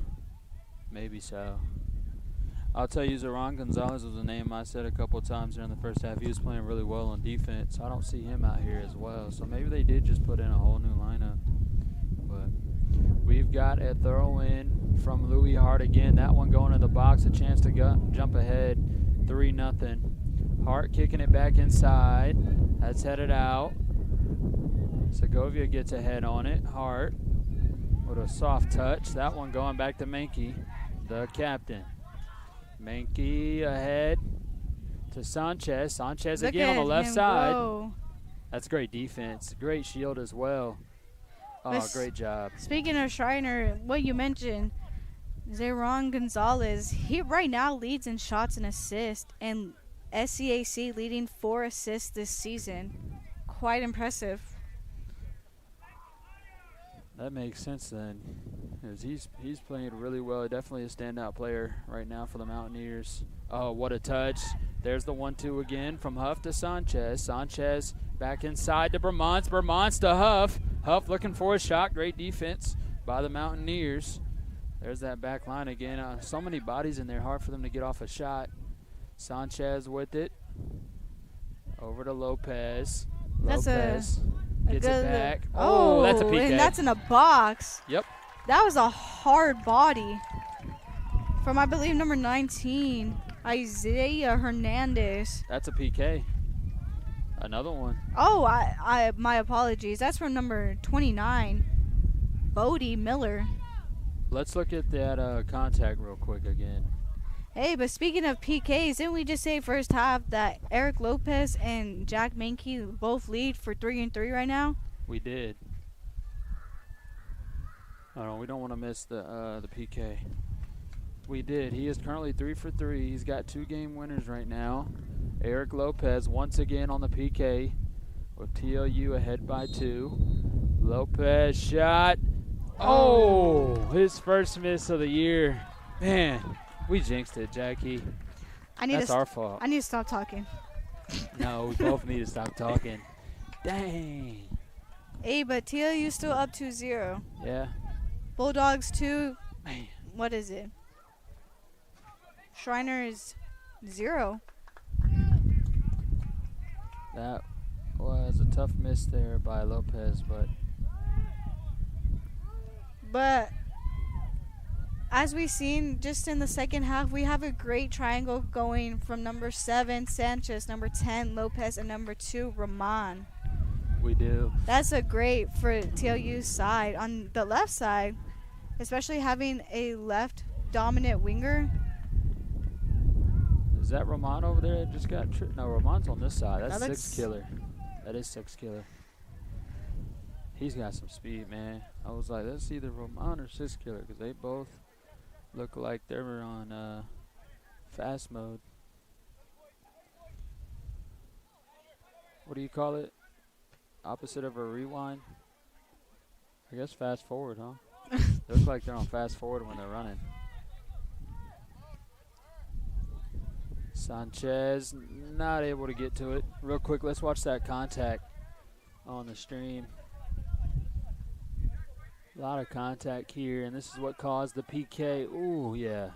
Maybe so. I'll tell you, Zoran Gonzalez was a name I said a couple times during the first half. He was playing really well on defense. I don't see him out here as well. So maybe they did just put in a whole new lineup. But we've got a throw-in from Louis Hart again. That one going in the box, a chance to jump ahead, 3-0. Hart kicking it back inside. That's headed out. Segovia gets ahead on it. Hart with a soft touch. That one going back to Menke, the captain. Menke ahead to Sanchez. Sanchez again on the left side. Go. That's great defense. Great shield as well. Oh, great job. Speaking of Schreiner, what you mentioned, Zoran Gonzalez, he right now leads in shots and assists, and SCAC leading 4 assists this season. Quite impressive. That makes sense then, because he's playing really well. Definitely a standout player right now for the Mountaineers. Oh, what a touch. There's the 1-2 again from Huff to Sanchez. Sanchez back inside to Vermont. Vermont's to Huff. Huff looking for a shot. Great defense by the Mountaineers. There's that back line again. So many bodies in there, hard for them to get off a shot. Sanchez with it. Over to Lopez. Lopez gets it back. Oh, that's a PK. And that's in a box. Yep. That was a hard body from, I believe, number 19, Isaiah Hernandez. That's a PK. Another one. Oh, my apologies. That's from number 29, Bodie Miller. Let's look at that contact real quick again. Hey, but speaking of PKs, didn't we just say first half that Eric Lopez and Jack Menke both lead for 3-3 right now? We did. We don't want to miss the PK. We did. He is currently 3 for 3. He's got 2 game winners right now. Eric Lopez once again on the PK with TLU ahead by 2. Lopez shot. Oh, his first miss of the year. Man, we jinxed it, Jackie. That's our fault. I need to stop talking. No, we both need to stop talking. Dang. Hey, but TLU still up 2-0. Yeah. Bulldogs 2. Man. What is it? Schreiner is 0. That was a tough miss there by Lopez, but as we've seen just in the second half, we have a great triangle going from number 7, Sanchez, number 10, Lopez, and number 2, Rahman. we do. That's a great for TLU's side. On the left side, especially having a left dominant winger. Is that Rahman over there that just got tripped? No, Rahman's on this side. That's That Six Killer. That is Six Killer. He's got some speed, man. I was like, that's either Rahman or Six Killer because they both look like they were on fast mode. What do you call it? Opposite of a rewind? I guess fast forward, huh? They look like they're on fast forward when they're running. Sanchez not able to get to it. Real quick, let's watch that contact on the stream. A lot of contact here, and this is what caused the PK. Ooh, yeah.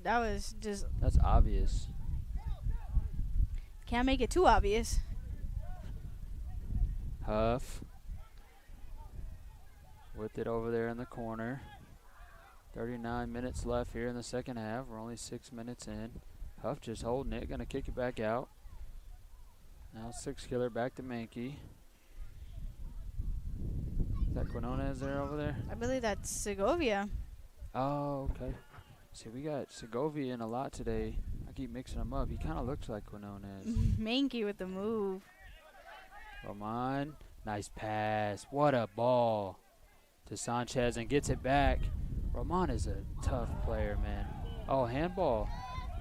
That was just... That's obvious. Can't make it too obvious. Huff. Whipped it over there in the corner. 39 minutes left here in the second half. We're only 6 minutes in. Huff just holding it. Going to kick it back out. Now Six Killer back to Mankey. Is that Quinones there over there? I believe that's Segovia. Oh, okay. See, we got Segovia in a lot today. I keep mixing them up. He kind of looks like Quinones. Mankey with the move. Rahman, nice pass. What a ball to Sanchez and gets it back. Rahman is a tough player, man. Oh, handball.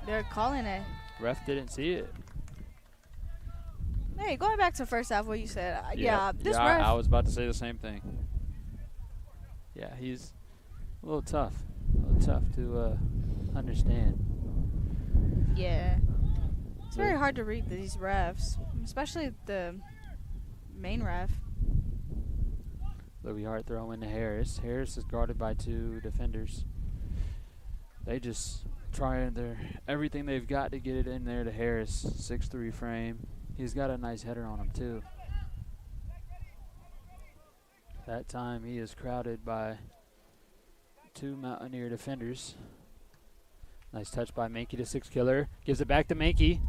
They're calling it. Ref didn't see it. Hey, going back to first half, what you said. This yeah, ref. I was about to say the same thing. Yeah, he's a little tough. A little tough to understand. Yeah. It's very hard to read these refs, especially the main ref. Louis Hart throwing to Harris. Harris is guarded by 2 defenders. They just trying everything they've got to get it in there to Harris. 6'3" frame. He's got a nice header on him too. That time he is crowded by 2 Mountaineer defenders. Nice touch by Mankey to Six Killer. Gives it back to Mankey.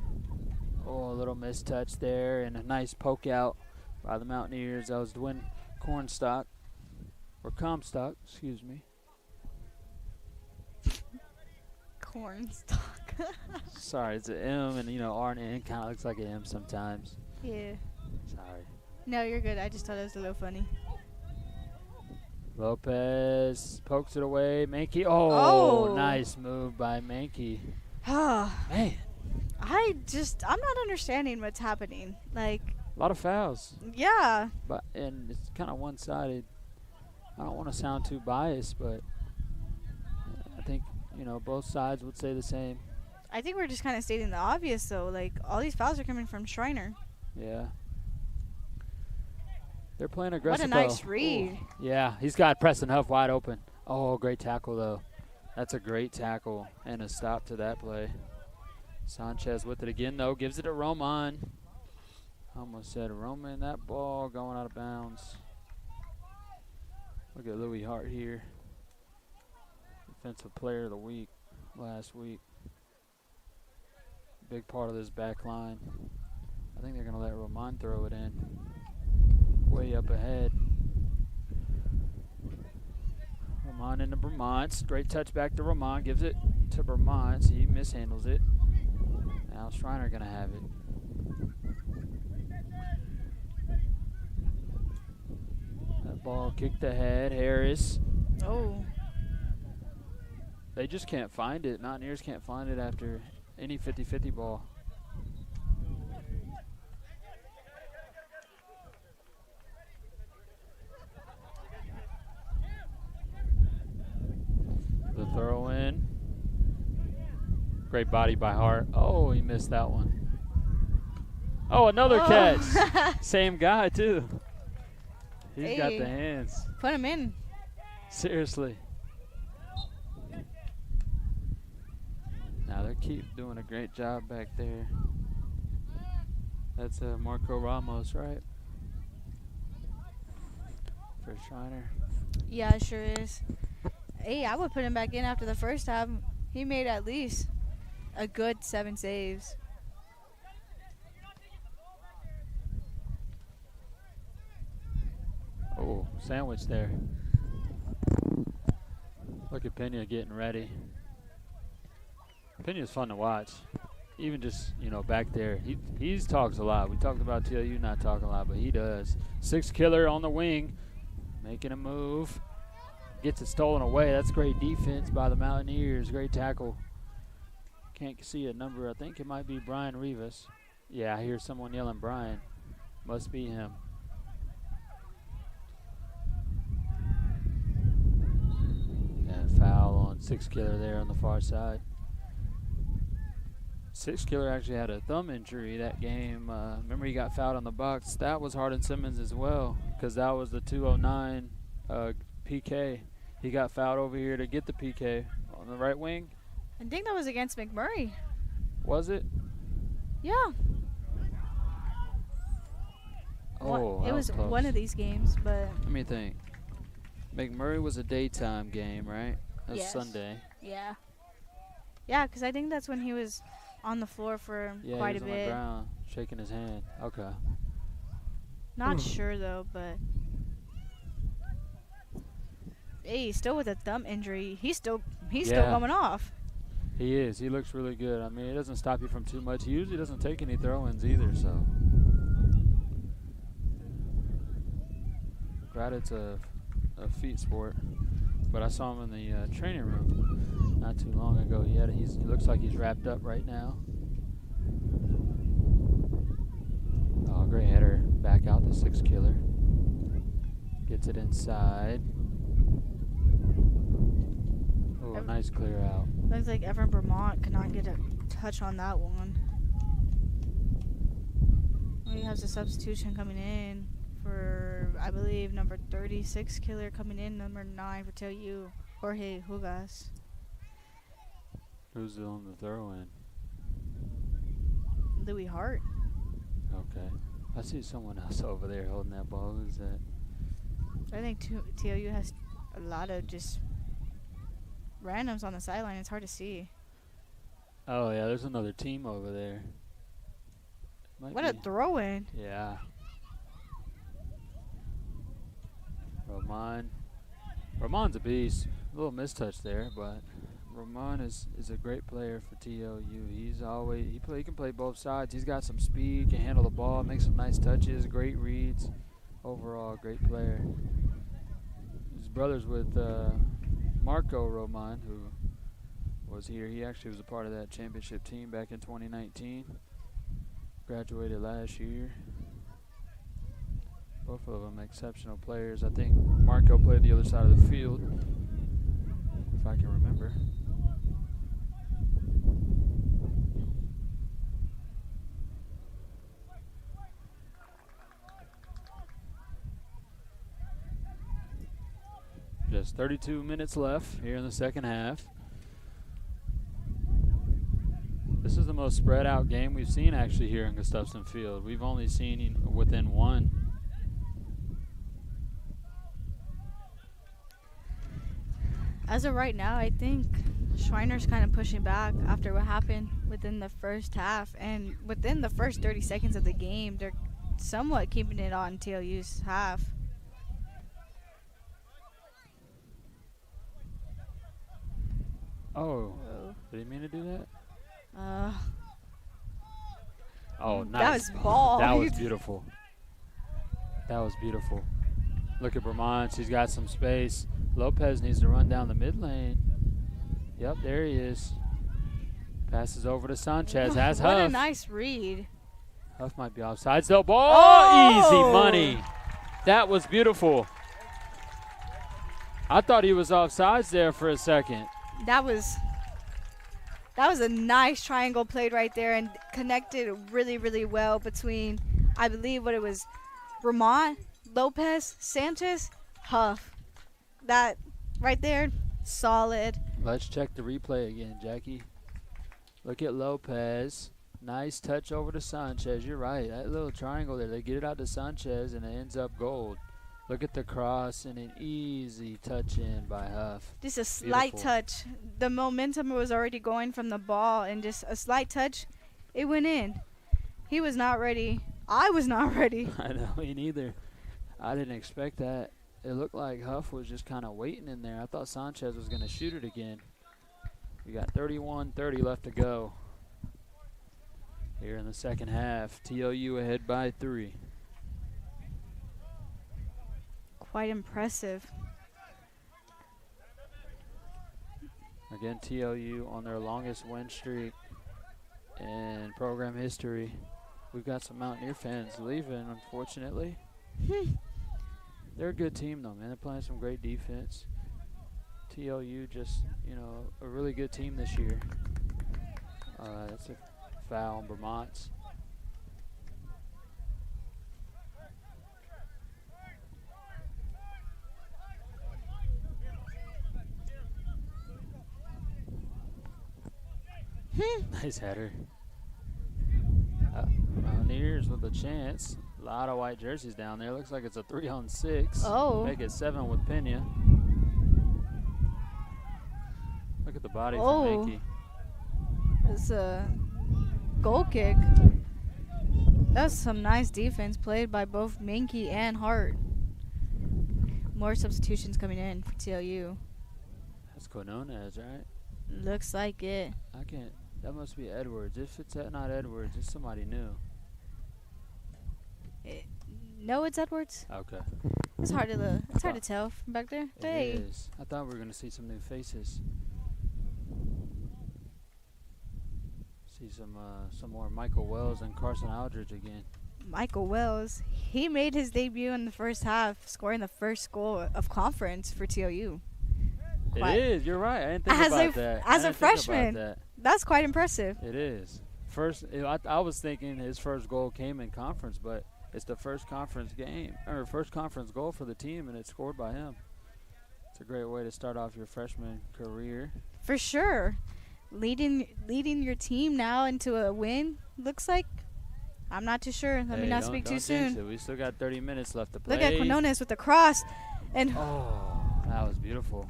Oh, a little mistouch there and a nice poke out by the Mountaineers. That was Dwayne Cornstalk, or Comstock, excuse me. Cornstalk. Sorry, it's an M, and R and N kind of looks like an M sometimes. Yeah. Sorry. No, you're good. I just thought it was a little funny. Lopez pokes it away. Mankey. Oh, nice move by Mankey. Man. I'm not understanding what's happening. Like, a lot of fouls. Yeah. And it's kind of one-sided. I don't want to sound too biased, but I think, both sides would say the same. I think we're just kind of stating the obvious, though. Like, all these fouls are coming from Schreiner. Yeah. They're playing aggressive. What a nice read. Ooh. Yeah, he's got Preston Huff wide open. Oh, great tackle, though. That's a great tackle and a stop to that play. Sanchez with it again, though. Gives it to Roman. Almost said Roman. That ball going out of bounds. Look at Louis Hart here. Defensive player of the week last week. Big part of this back line. I think they're going to let Roman throw it in. Way up ahead. Roman into Vermont. Great touch back to Roman. Gives it to Vermont. He mishandles it. Now Schreiner going to have it. That ball kicked ahead. Harris. Oh. They just can't find it. Mountaineers can't find it after any 50-50 ball. The throw in. Great body by Hart. Oh, he missed that one. Oh, another catch. Same guy, too. He's got the hands. Put him in. Seriously. Now they keep doing a great job back there. That's Marco Ramos, right? For Schreiner. Yeah, it sure is. Hey, I would put him back in after the first half. He made at least a good 7 saves. Oh, sandwich there. Look at Pena getting ready. Pena's fun to watch. Even just, back there. He talks a lot. We talked about TLU not talking a lot, but he does. 6 killer on the wing. Making a move. Gets it stolen away. That's great defense by the Mountaineers. Great tackle. Can't see a number. I think it might be Brian Rivas. Yeah, I hear someone yelling Brian. Must be him. And foul on 6 killer there on the far side. 6 killer actually had a thumb injury that game. Remember he got fouled on the box. That was Hardin Simmons as well, because that was the 209 PK. He got fouled over here to get the PK on the right wing. I think that was against McMurray. Was it? Yeah. Oh, it was one of these games, but. Let me think. McMurray was a daytime game, right? That's yes. Sunday. Yeah. Yeah, because I think that's when he was on the floor for quite a bit. Yeah, he was on the ground, shaking his hand. Okay. Not sure, though, but. Hey, still with a thumb injury. He's still coming off. He is. He looks really good. I mean, it doesn't stop you from too much. He usually doesn't take any throw-ins either, so. Granted, it's a feet sport, but I saw him in the training room not too long ago. He looks like he's wrapped up right now. Oh, great header. Back out the 6 killer. Gets it inside. Oh, nice clear out. Looks like Evan Vermont could not get a touch on that one. He has a substitution coming in for, I believe, number 36 killer coming in, number 9 for TLU, Jorge Hugas. Who's on the throw-in? Louis Hart. Okay. I see someone else over there holding that ball. Who's that? I think TLU has a lot of just randoms on the sideline. It's hard to see. Oh, yeah, there's another team over there. What a throw-in. Yeah. Roman's a beast. A little mistouch there, but Roman is a great player for TLU. He can play both sides. He's got some speed, can handle the ball, makes some nice touches, great reads. Overall, great player. His brother's with Marco Roman, who was here. He actually was a part of that championship team back in 2019. Graduated last year. Both of them exceptional players. I think Marco played the other side of the field, if I can remember. Just 32 minutes left here in the second half. This is the most spread out game we've seen actually here in Gustafson Field. We've only seen within one. As of right now, I think Schreiner's kind of pushing back after what happened within the first half. And within the first 30 seconds of the game, they're somewhat keeping it on TLU's half. Oh, did he mean to do that? Oh, nice. That was ball. That was beautiful. That was beautiful. Look at Vermont. She's got some space. Lopez needs to run down the mid lane. Yep, there he is. Passes over to Sanchez. Has Huff. What a nice read. Huff might be offside. Still ball. Easy money. That was beautiful. I thought he was offsides there for a second. That was That was a nice triangle played right there and connected really, really well between, I believe, what it was, Ramon, Lopez, Sanchez, Huff. That right there, solid. Let's check the replay again, Jackie. Look at Lopez. Nice touch over to Sanchez. You're right. That little triangle there, they get it out to Sanchez, and it ends up gold. Look at the cross and an easy touch in by Huff. Just a slight Beautiful. touch. The momentum was already going from the ball, and just a slight touch, it went in. He was not ready. I was not ready. I know, me neither. I didn't expect that. It looked like Huff was just kind of waiting in there. I thought Sanchez was going to shoot it again. We got 31-30 left to go here in the second half. TLU ahead by 3. Quite impressive. Again, TLU on their longest win streak in program history. We've got some Mountaineer fans leaving, unfortunately. They're a good team, though, man. They're playing some great defense. TLU just, you know, a really good team this year. That's a foul on Vermont's. Nice header. Mountaineers with a chance. A lot of white jerseys down there. Looks like it's a 3-on-6. Oh. Make it 7 with Pena. Look at the body from Oh. Mankey. It's a goal kick. That's some nice defense played by both Mankey and Hart. More substitutions coming in for TLU. That's Quinones, right? Looks like it. I can't. That must be Edwards. If it's not Edwards, it's somebody new. No, it's Edwards. Okay. It's hard to tell from back there. Hey. It is. I thought we were going to see some new faces. See some more Michael Wells and Carson Aldridge again. Michael Wells, he made his debut in the first half, scoring the first goal of conference for TLU. It is. You're right. I didn't think about that. As a freshman, that's quite impressive. It is. I was thinking his first goal came in conference, but it's the first conference game or first conference goal for the team, and it's scored by him. It's a great way to start off your freshman career. For sure. Leading your team now into a win, looks like. I'm not too sure. Let me not speak too soon. So. We still got 30 minutes left to play. Look at Quinones with the cross. And oh, that was beautiful.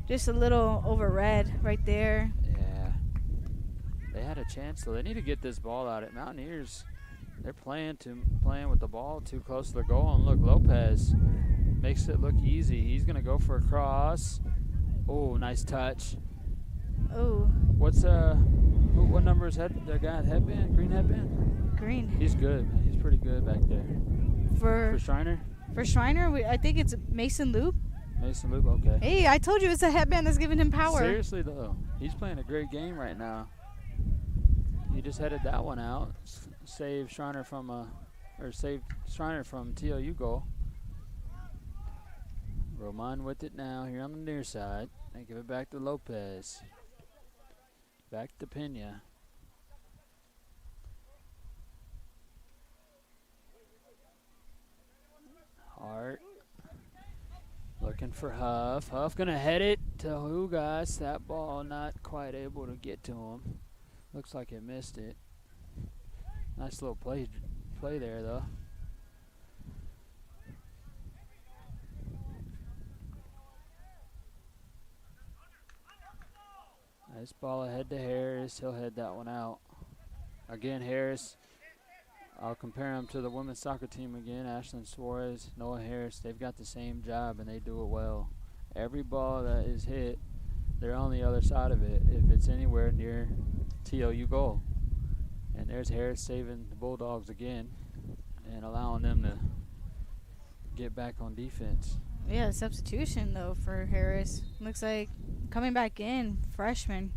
Just a little over red right there. Yeah. They had a chance, though. They need to get this ball out at Mountaineers. They're playing with the ball too close to the goal. And look, Lopez makes it look easy. He's going to go for a cross. Oh, nice touch. Oh. What number is that guy at headband? Green headband? Green. He's good, man. He's pretty good back there. For Schreiner? For Schreiner, I think it's Mason Loop. Mason Loop, okay. Hey, I told you it's a headband that's giving him power. Seriously, though. He's playing a great game right now. He just headed that one out. Saved Schreiner from TLU goal. Roman with it now here on the near side. And give it back to Lopez. Back to Pena. Hart. Looking for Huff. Huff gonna head it to Hugas. That ball not quite able to get to him. Looks like it missed it. Nice little play there though. Nice ball ahead to Harris. He'll head that one out. Again, Harris. I'll compare him to the women's soccer team again. Ashlyn Suarez, Noah Harris. They've got the same job, and they do it well. Every ball that is hit, they're on the other side of it if it's anywhere near TLU goal. And there's Harris saving the Bulldogs again and allowing them to get back on defense. Yeah, substitution, though, for Harris. Looks like coming back in, freshman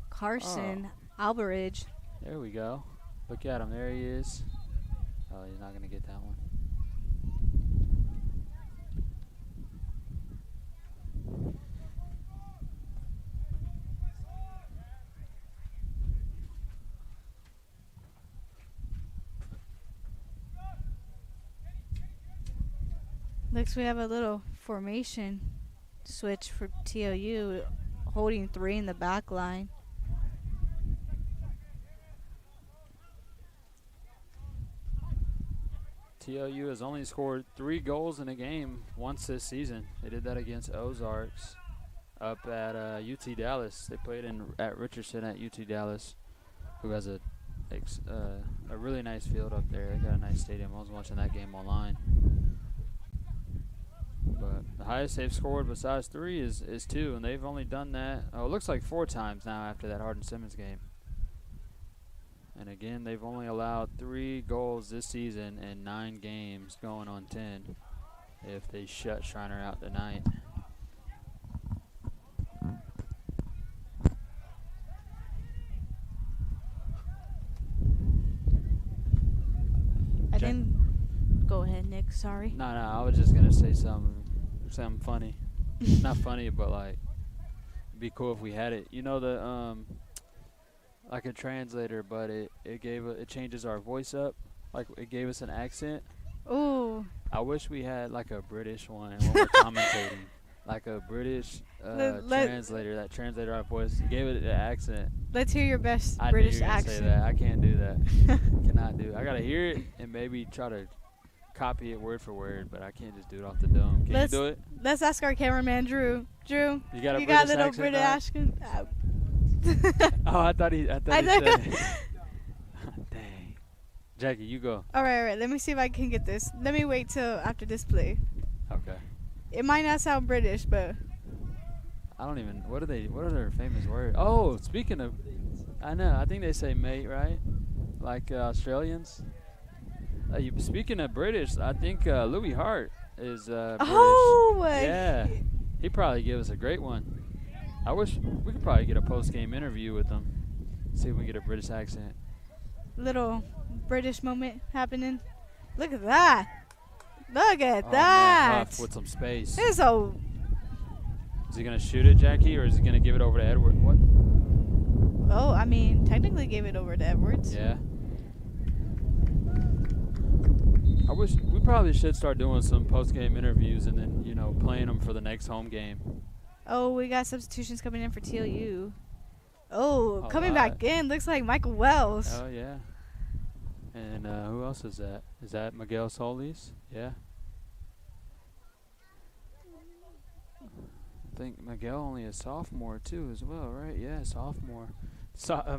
Carson Alberidge. There we go. Look at him. There he is. Oh, he's not going to get that one. Looks we have a little formation switch for TLU, holding 3 in the back line. TLU has only scored 3 goals in a game once this season. They did that against Ozarks up at UT Dallas. They played at Richardson at UT Dallas, who has a really nice field up there. They got a nice stadium. I was watching that game online. But the highest they've scored besides 3 is 2, and they've only done that, it looks like 4 times now after that Hardin-Simmons game. And again, they've only allowed 3 goals this season in 9 games, going on 10, if they shut Schreiner out tonight. I didn't. Go ahead, Nick. Sorry. No, I was just gonna say something funny. Not funny, but like, it'd be cool if we had it. You know the like a translator, but it changes our voice up. Like it gave us an accent. Ooh. I wish we had like a British one when we're commentating. Like a British translator that translated our voice. Gave it an accent. Let's hear your best I British knew you were gonna accent. say that. I can't do that. Cannot do. I gotta hear it and maybe try to copy it word for word, but I can't just do it off the dome. Can you do it? Let's ask our cameraman, Drew. Drew, you got a little British accent? Oh, I thought he said it. Dang. Jackie, you go. All right. Let me see if I can get this. Let me wait till after this play. Okay. It might not sound British, but I don't even. What are their famous words? Oh, speaking of, I know. I think they say mate, right? Like Australians. Speaking of British, I think Louis Hart is British. Oh, yeah. He'd probably give us a great one. I wish we could probably get a post-game interview with him. See if we can get a British accent. Little British moment happening. Look at that. Look at Man, that. Huff with some space. This is a. Is he gonna shoot it, Jackie, or is he gonna give it over to Edward? What? Oh, I mean, technically gave it over to Edwards. Yeah. I wish we probably should start doing some post-game interviews and then playing them for the next home game. Oh, we got substitutions coming in for TLU. Oh, coming lot. back in. Looks like Michael Wells. Oh yeah. And who else is that? Is that Miguel Solis? Yeah. I think Miguel only a sophomore too as well, right? Yeah, sophomore.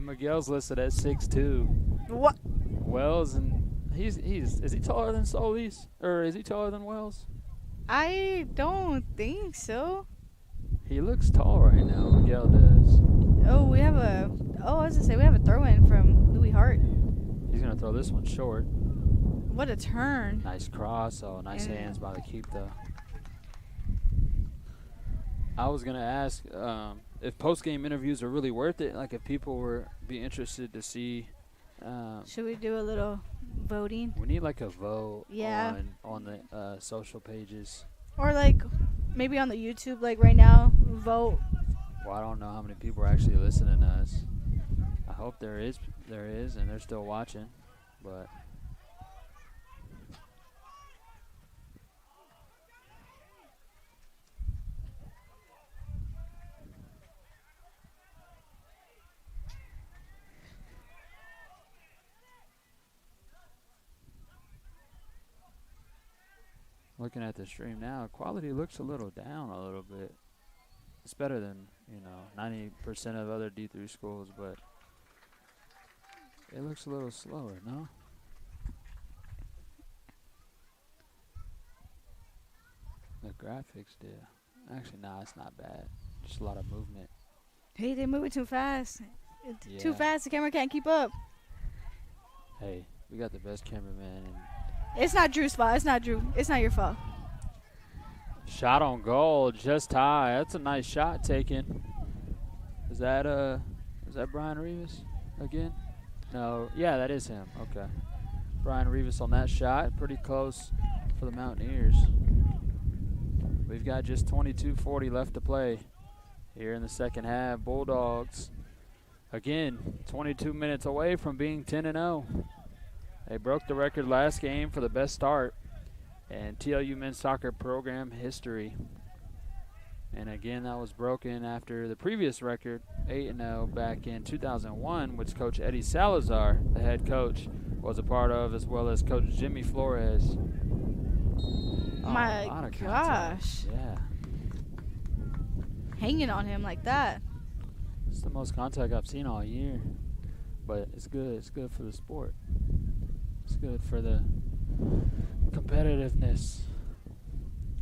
Miguel's listed at 6'2". What? Wells and is he taller than Solis, or is he taller than Wells? I don't think so. He looks tall right now. Miguel does. Oh, we have a throw-in from Louis Hart. He's gonna throw this one short. What a turn. Nice cross. Oh, nice hands by the keeper. I was gonna ask if post-game interviews are really worth it. Like if people were be interested to see. Should we do a little voting? We need like a vote. Yeah. On the social pages. Or like maybe on the YouTube, like right now, vote. Well, I don't know how many people are actually listening to us. I hope there is, and they're still watching, but. Looking at the stream now, quality looks a little down a little bit. It's better than, 90% of other D3 schools, but it looks a little slower, no? The graphics did. Actually, nah, it's not bad. Just a lot of movement. Hey, they're moving too fast. It's Yeah. too fast. The camera can't keep up. Hey, we got the best cameraman. And It's not Drew's fault. It's not Drew. It's not your fault. shot on goal, just high. That's a nice shot taken. Is that Brian Rivas again? No, yeah, that is him. Okay. Brian Rivas on that shot, pretty close for the Mountaineers. We've got just 22:40 left to play here in the second half. Bulldogs, again, 22 minutes away from being 10-0. They broke the record last game for the best start and TLU men's soccer program history. And again, that was broken after the previous record, 8-0, back in 2001, which Coach Eddie Salazar, the head coach, was a part of, as well as Coach Jimmy Flores. My a lot of gosh. contact. Yeah. Hanging on him like that. It's the most contact I've seen all year. But it's good. It's good for the sport. It's good for the competitiveness.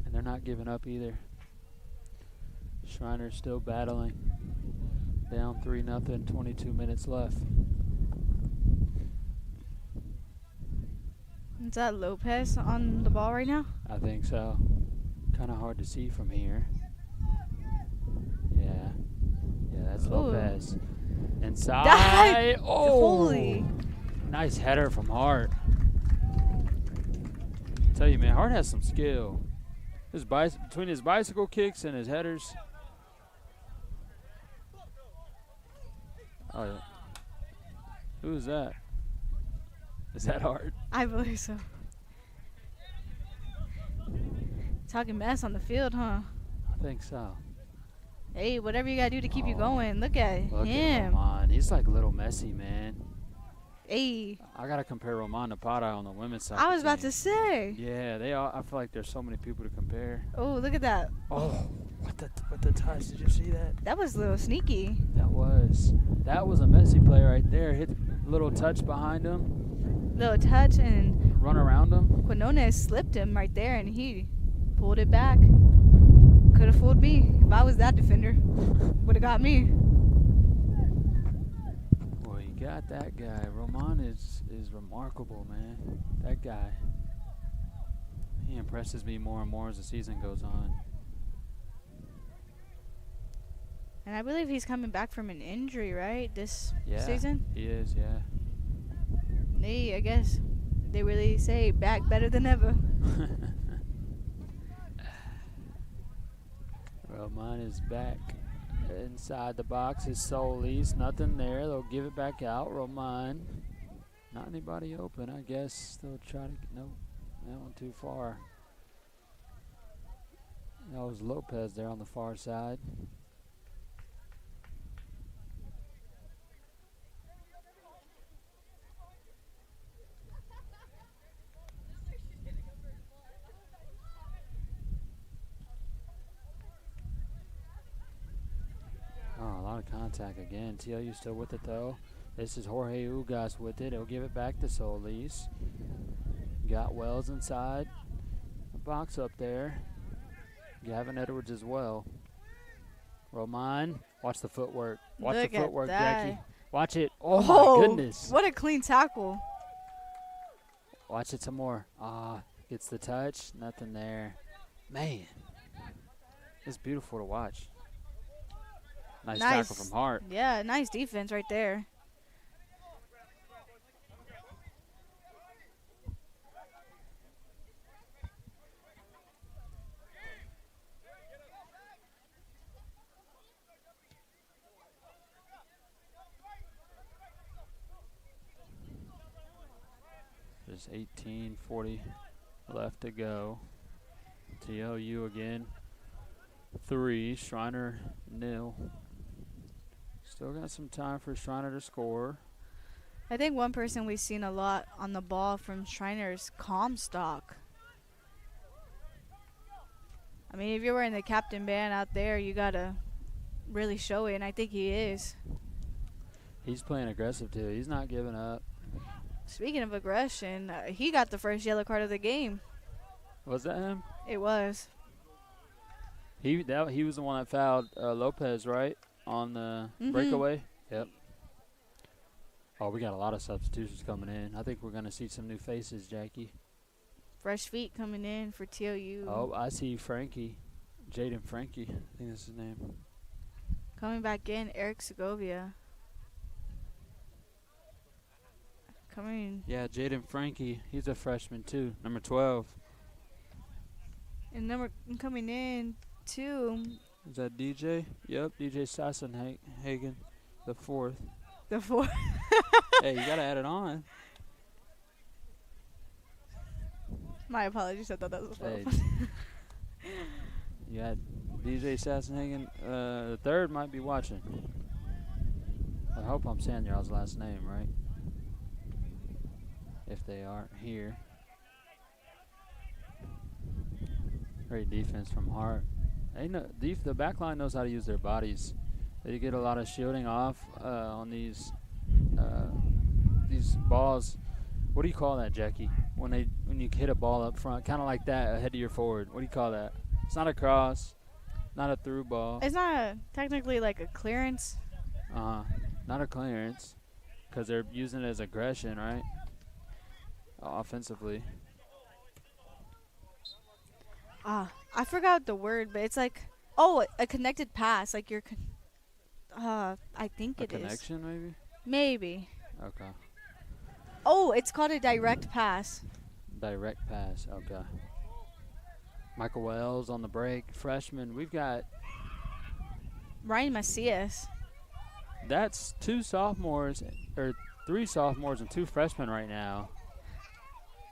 And they're not giving up either. Schreiner's still battling. Down 3-0, 22 minutes left. Is that Lopez on the ball right now? I think so. Kind of hard to see from here. Yeah. Yeah, that's Ooh. Lopez. Inside. Oh! Holy. Nice header from Hart. Tell you, man, Hart has some skill. Between his bicycle kicks and his headers. Oh, yeah. Who is that? Is that Hart? I believe so. Talking mess on the field, huh? I think so. Hey, whatever you gotta do to keep you going. Look at Look him. at Roman. He's like little Messi, man. Hey. I gotta compare Roman to Pata on the women's side. I was about to say. Yeah, they all. I feel like there's so many people to compare. Oh, look at that. Oh, what the touch? Did you see that? That was a little sneaky. That was a Messi play right there. Hit a little touch behind him. Little touch and Run around him. Quinones slipped him right there and he pulled it back. Could have fooled me. If I was that defender, would have got me. Well, you got that guy. Roman is remarkable, man. That guy. He impresses me more and more as the season goes on. And I believe he's coming back from an injury, right? This season? He is, yeah. Hey, I guess they really say back better than ever. Roman is back inside the box. His Solis, nothing there. They'll give it back out. Roman, not anybody open. I guess they'll try to. Nope, that one too far. That was Lopez there on the far side. Oh, a lot of contact again. TLU still with it though. This is Jorge Ugas with it. He'll give it back to Solis. Got Wells inside. The box up there. Gavin Edwards as well. Roman, watch the footwork. Watch Look the footwork, at that. Jackie. Watch it. Oh my goodness. What a clean tackle. Watch it some more. Gets the touch. Nothing there. Man, it's beautiful to watch. Nice tackle from Hart. Yeah, nice defense right there. There's 18:40 left to go. TLU again. 3, Schreiner 0. Still got some time for Schreiner to score. I think one person we've seen a lot on the ball from Schreiner is Comstock. I mean, if you're wearing the captain band out there, you got to really show it, and I think he is. He's playing aggressive, too. He's not giving up. Speaking of aggression, he got the first yellow card of the game. Was that him? It was. He was the one that fouled Lopez, right? On the breakaway? Yep. Oh, we got a lot of substitutions coming in. I think we're going to see some new faces, Jackie. Fresh feet coming in for TLU. Oh, I see Frankie. Jaden Frankie. I think that's his name. Coming back in, Eric Segovia. Coming. Yeah, Jaden Frankie. He's a freshman, too. Number 12. And coming in, too. Is that DJ? Yep, DJ Sassenhagen, the 4th. The 4th. Hey, you got to add it on. My apologies. I thought that was Hey. funny. You had DJ Sassenhagen. The third might be watching. I hope I'm saying y'all's last name right. If they aren't here. Great defense from Hart. They know, the back line knows how to use their bodies. They get a lot of shielding off on these balls. What do you call that, Jackie? When you hit a ball up front, kind of like that, ahead of your forward. What do you call that? It's not a cross, not a through ball. It's not technically like a clearance. Not a clearance, because they're using it as aggression, right? Offensively. I forgot the word, but it's like, a connected pass. Like you're, I think it is. A connection, maybe? Maybe. Okay. Oh, it's called a direct pass. Direct pass, okay. Michael Wells on the break, freshman. We've got... Ryan Macias. That's 2 sophomores, or 3 sophomores and 2 freshmen right now.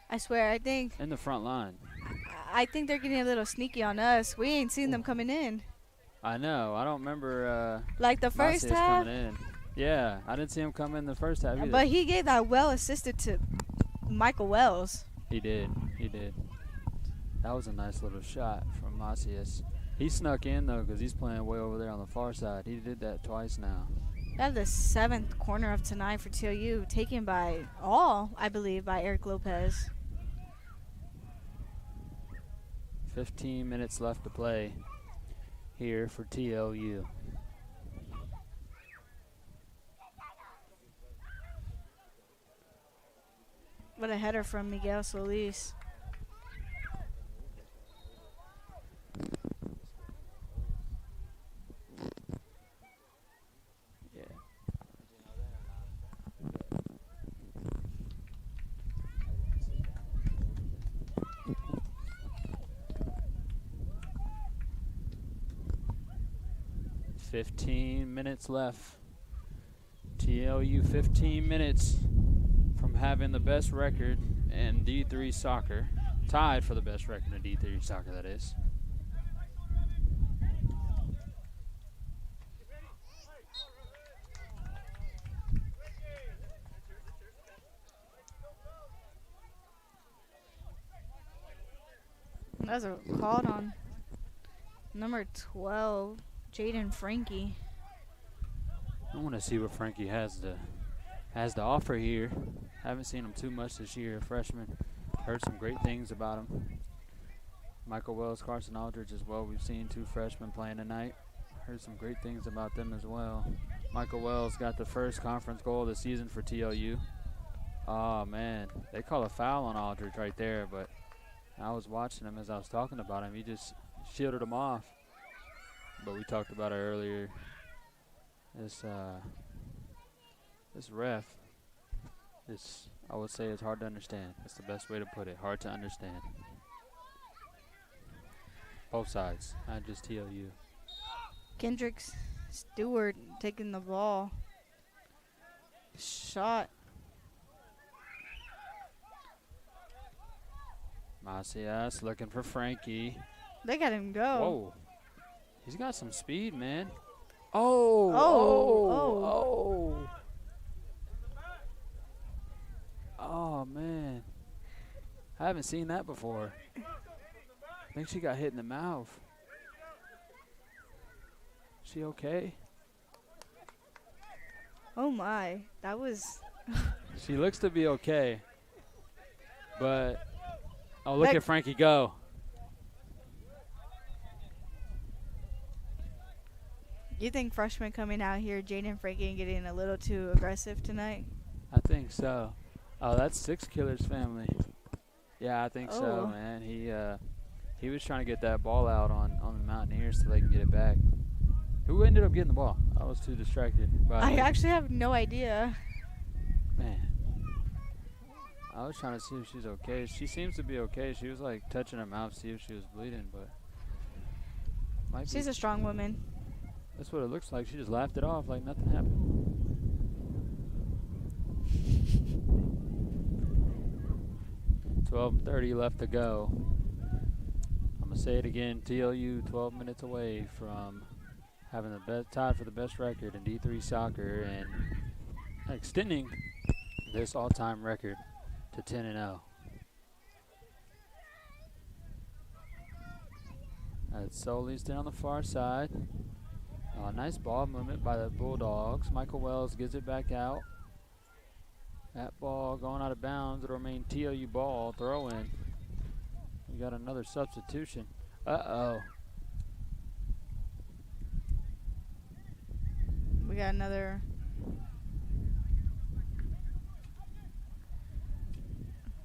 I swear, I think... In the front line. I think they're getting a little sneaky on us. We ain't seen them coming in. I know. I don't remember... like the first Macias half? coming in. Yeah, I didn't see him come in the first half either. But he gave that well assisted to Michael Wells. He did. That was a nice little shot from Macias. He snuck in, though, because he's playing way over there on the far side. He did that twice now. We have the 7th corner of tonight for TLU, taken by I believe, by Eric Lopez. 15 minutes left to play here for TLU. What a header from Miguel Solis. Yeah. 15 minutes left. TLU 15 minutes from having the best record in D3 soccer. Tied for the best record in D3 soccer, that is. That's a call on number 12, Jaden Frankie. I want to see what Frankie has to offer here. Haven't seen him too much this year, freshman. Heard some great things about him. Michael Wells, Carson Aldridge as well. We've seen 2 freshmen playing tonight. Heard some great things about them as well. Michael Wells got the first conference goal of the season for TLU. Oh, man. They call a foul on Aldridge right there, but I was watching him as I was talking about him. He just shielded him off. But we talked about it earlier. This ref is, I would say, it's hard to understand. That's the best way to put it. Hard to understand. Both sides, not just TLU. Kendrick Stewart taking the ball. Shot. Macias looking for Frankie. They got him go. Whoa. He's got some speed, man. Oh, man. I haven't seen that before. I think she got hit in the mouth. She okay? Oh, my. That was... She looks to be okay. But, oh, look at Frankie go. You think freshmen coming out here, Jaden Frankie, and getting a little too aggressive tonight? I think so. Oh, that's Six Killer's family. Yeah, I think so, man. He was trying to get that ball out on the Mountaineers so they can get it back. Who ended up getting the ball? I was too distracted. I actually have no idea. Man. I was trying to see if she's okay. She seems to be okay. She was like touching her mouth to see if she was bleeding, but she's a strong woman. That's what it looks like. She just laughed it off like nothing happened. 12:30 left to go. I'm going to say it again. TLU 12 minutes away from having the best tied for the best record in D3 soccer and extending this all-time record to 10-0. That's Solis down the far side. Nice ball movement by the Bulldogs. Michael Wells gives it back out. That ball going out of bounds. It'll remain TLU ball. Throw in. We got another substitution. Uh-oh. We got another.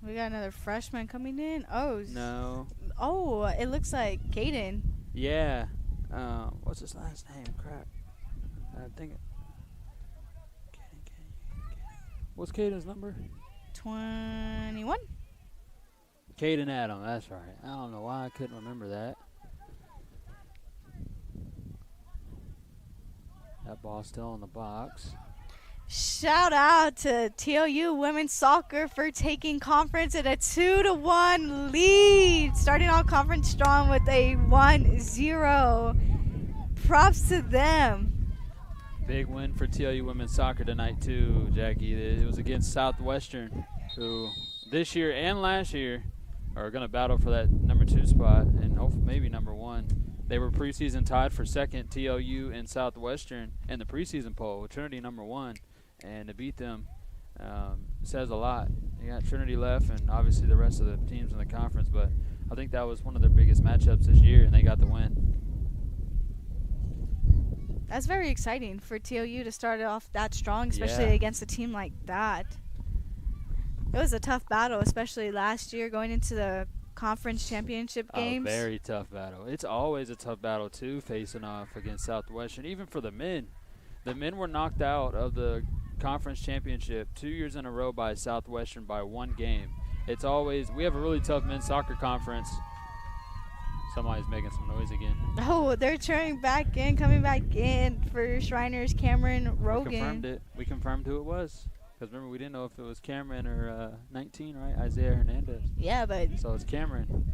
We got another freshman coming in. Oh. No. Oh, it looks like Caden. Yeah. What's his last name? Crap. I think. What's Caden's number? 21. Caden Adam. That's right. I don't know why I couldn't remember that. That ball's still in the box. Shout out to TLU women's soccer for taking conference at a 2-1 lead. Starting off conference strong with a 1-0. Props to them. Big win for TLU women's soccer tonight too, Jackie. It was against Southwestern, who this year and last year are going to battle for that number 2 spot and hopefully maybe number 1. They were preseason tied for second, TLU and Southwestern, in the preseason poll with Trinity number 1. And to beat them says a lot. You got Trinity left and obviously the rest of the teams in the conference, but I think that was one of their biggest matchups this year, and they got the win. That's very exciting for TLU to start off that strong, especially against a team like that. It was a tough battle, especially last year going into the conference championship games. Very tough battle. It's always a tough battle, too, facing off against Southwestern, even for the men. The men were knocked out of the conference championship 2 years in a row by Southwestern by 1 game. It's always, we have a really tough men's soccer conference. Somebody's making some noise again. Oh, they're coming back in for Schreiner's Cameron Rogan. We confirmed who it was. Because remember, we didn't know if it was Cameron or 19, right? Isaiah Hernandez. Yeah, but. So it's Cameron.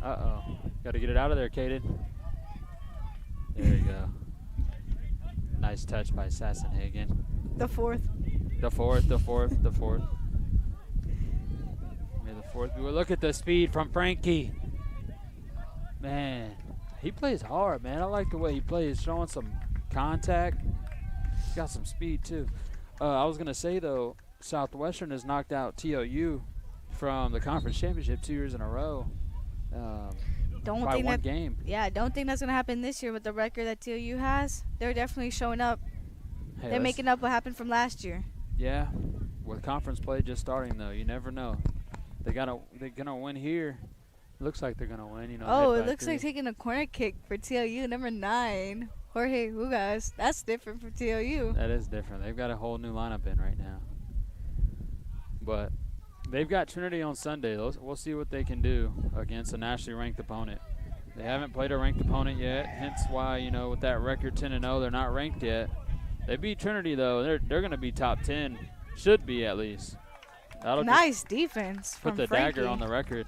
Uh-oh. Got to get it out of there, Caden. There you go. Nice touch by Sassenhagen. The fourth. May the fourth. Look at the speed from Frankie. Man, he plays hard, man. I like the way he plays, showing some contact. He's got some speed, too. I was going to say, though, Southwestern has knocked out TLU from the conference championship 2 years in a row by 1 game. Yeah, don't think that's going to happen this year with the record that TLU has. They're definitely showing up. Hey, they're making up what happened from last year. Yeah, with conference play just starting, though, you never know. They're gonna win here. Looks like they're gonna win. You know. Oh, it looks like taking a corner kick for TLU, number 9, Jorge Hugas. That's different for TLU. That is different. They've got a whole new lineup in right now. But they've got Trinity on Sunday. We'll see what they can do against a nationally ranked opponent. They haven't played a ranked opponent yet, hence why, you know, with that record 10-0, they're not ranked yet. They beat Trinity, though. They're going to be top 10. Should be, at least. That'll nice defense from put the Frankie. dagger on the record.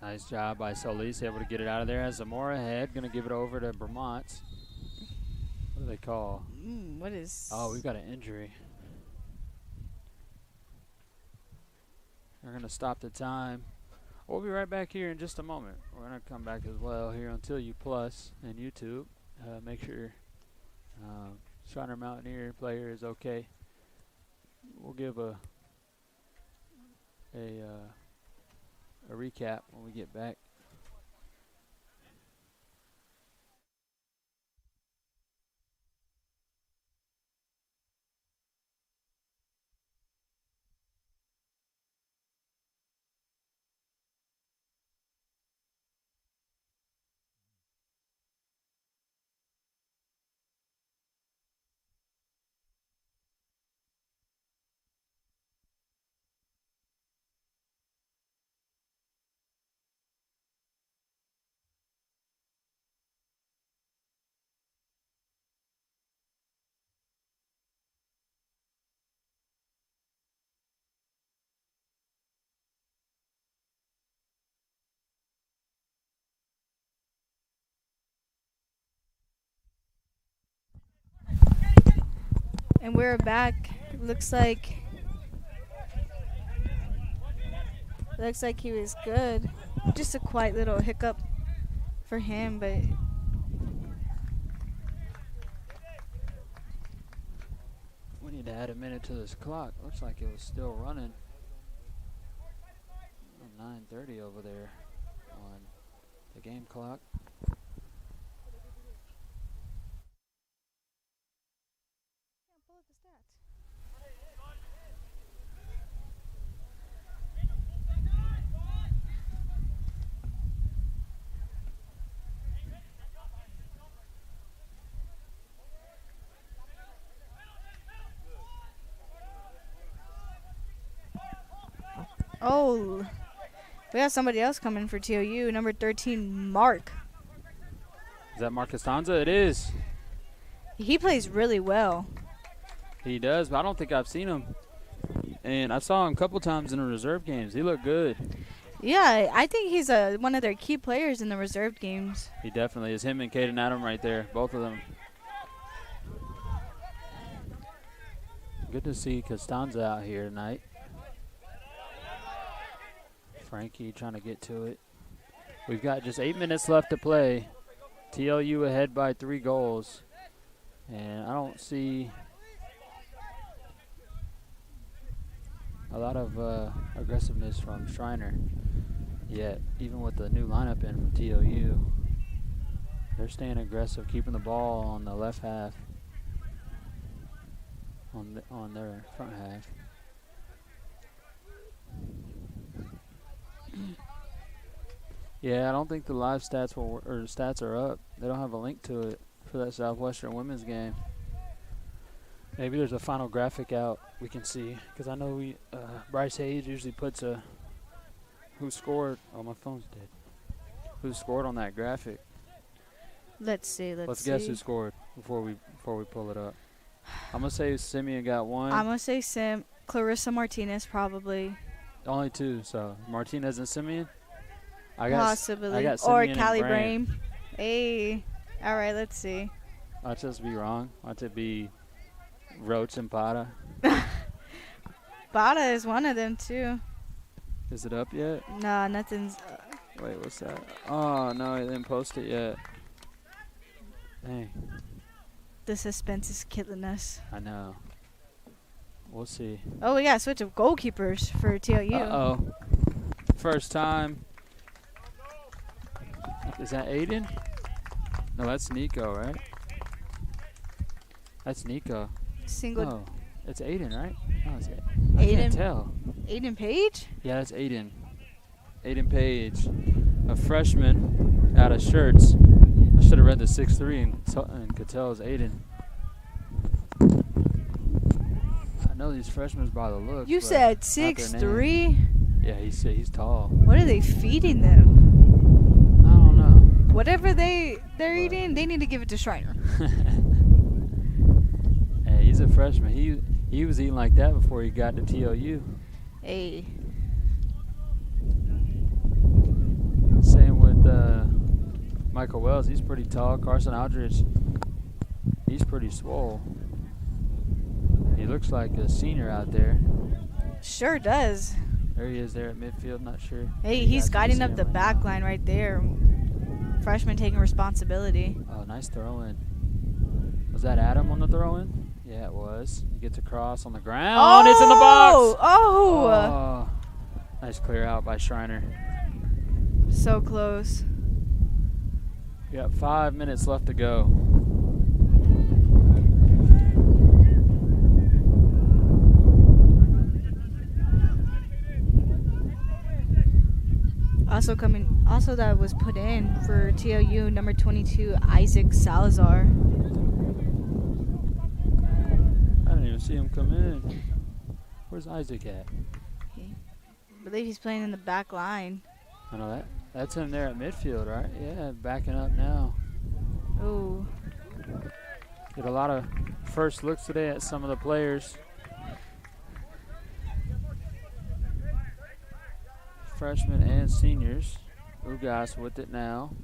Nice job by Solis, able to get it out of there. Has Zamora ahead, going to give it over to Vermont. What do they call? What is? Oh, we've got an injury. We're going to stop the time. We'll be right back here in just a moment. We're going to come back as well here on TLU Plus and YouTube. Make sure Schreiner Mountaineer player is okay. We'll give a recap when we get back. And we're back. Looks like he was good. Just a quiet little hiccup for him, but we need to add a minute to this clock. Looks like it was still running. 9:30 over there on the game clock. oh, we got somebody else coming for TLU. Number 13, Mark. Is that Mark Costanza? It is. He plays really well. He does, but I don't think I've seen him. And I saw him a couple times in the reserve games. He looked good. Yeah, I think he's one of their key players in the reserve games. He definitely is. Him and Caden Adam right there, both of them. Good to see Costanza out here tonight. Frankie trying to get to it. We've got just 8 minutes left to play. TLU ahead by 3 goals. And I don't see a lot of aggressiveness from Schreiner yet, even with the new lineup in from TLU. They're staying aggressive, keeping the ball on the left half, on their front half. Yeah, I don't think the live stats stats are up. They don't have a link to it for that Southwestern women's game. Maybe there's a final graphic out we can see, because I know Bryce Hayes usually puts who scored. Oh, my phone's dead. Who scored on that graphic? Let's see. Let's guess who scored before we pull it up. I'm gonna say Simeon got 1. I'm gonna say Clarissa Martinez probably. Only 2, so Martinez and Simeon. Possibly. I got Simeon or Callie and Brame. Brame. Hey. All right, let's see. Watch us be wrong. Watch it be Roach and Pata. Bada is one of them too. Is it up yet? No, nothing's. Wait, what's that? Oh no, I didn't post it yet. Dang. The suspense is killing us. I know. We'll see. Oh, we got a switch of goalkeepers for TLU. Uh-oh. First time. Is that Aiden? No, that's Nico, right? That's Nico. Single. Oh, it's Aiden, right? Oh, it's Aiden. I Aiden. can't tell. Aiden Page? Yeah, that's Aiden. Aiden Page, a freshman out of Shirts. I should have read the 6'3" and could tell it was Aiden. I know these freshmen by the looks. You said 6'3"? Yeah, he's tall. What are they feeding them? I don't know. Whatever they're eating, they need to give it to Schreiner. Hey, he's a freshman. He was eating like that before he got to TLU. Hey. Same with Michael Wells. He's pretty tall. Carson Aldridge, he's pretty swole. He looks like a senior out there. Sure does. There he is there at midfield. Not sure. Hey, he's guiding up the back line right there. Freshman taking responsibility. Oh, nice throw in. Was that Adam on the throw in? Yeah, it was. He gets across on the ground. Oh, it's in the box. Oh. Nice clear out by Schreiner. So close. We got 5 minutes left to go. Also that was put in for TLU, number 22, Isaac Salazar. I didn't even see him come in. Where's Isaac at? I believe he's playing in the back line. I know that's him there at midfield, right? Yeah, backing up now. Ooh. Get a lot of first looks today at some of the players. Freshmen and seniors. Ugas with it now.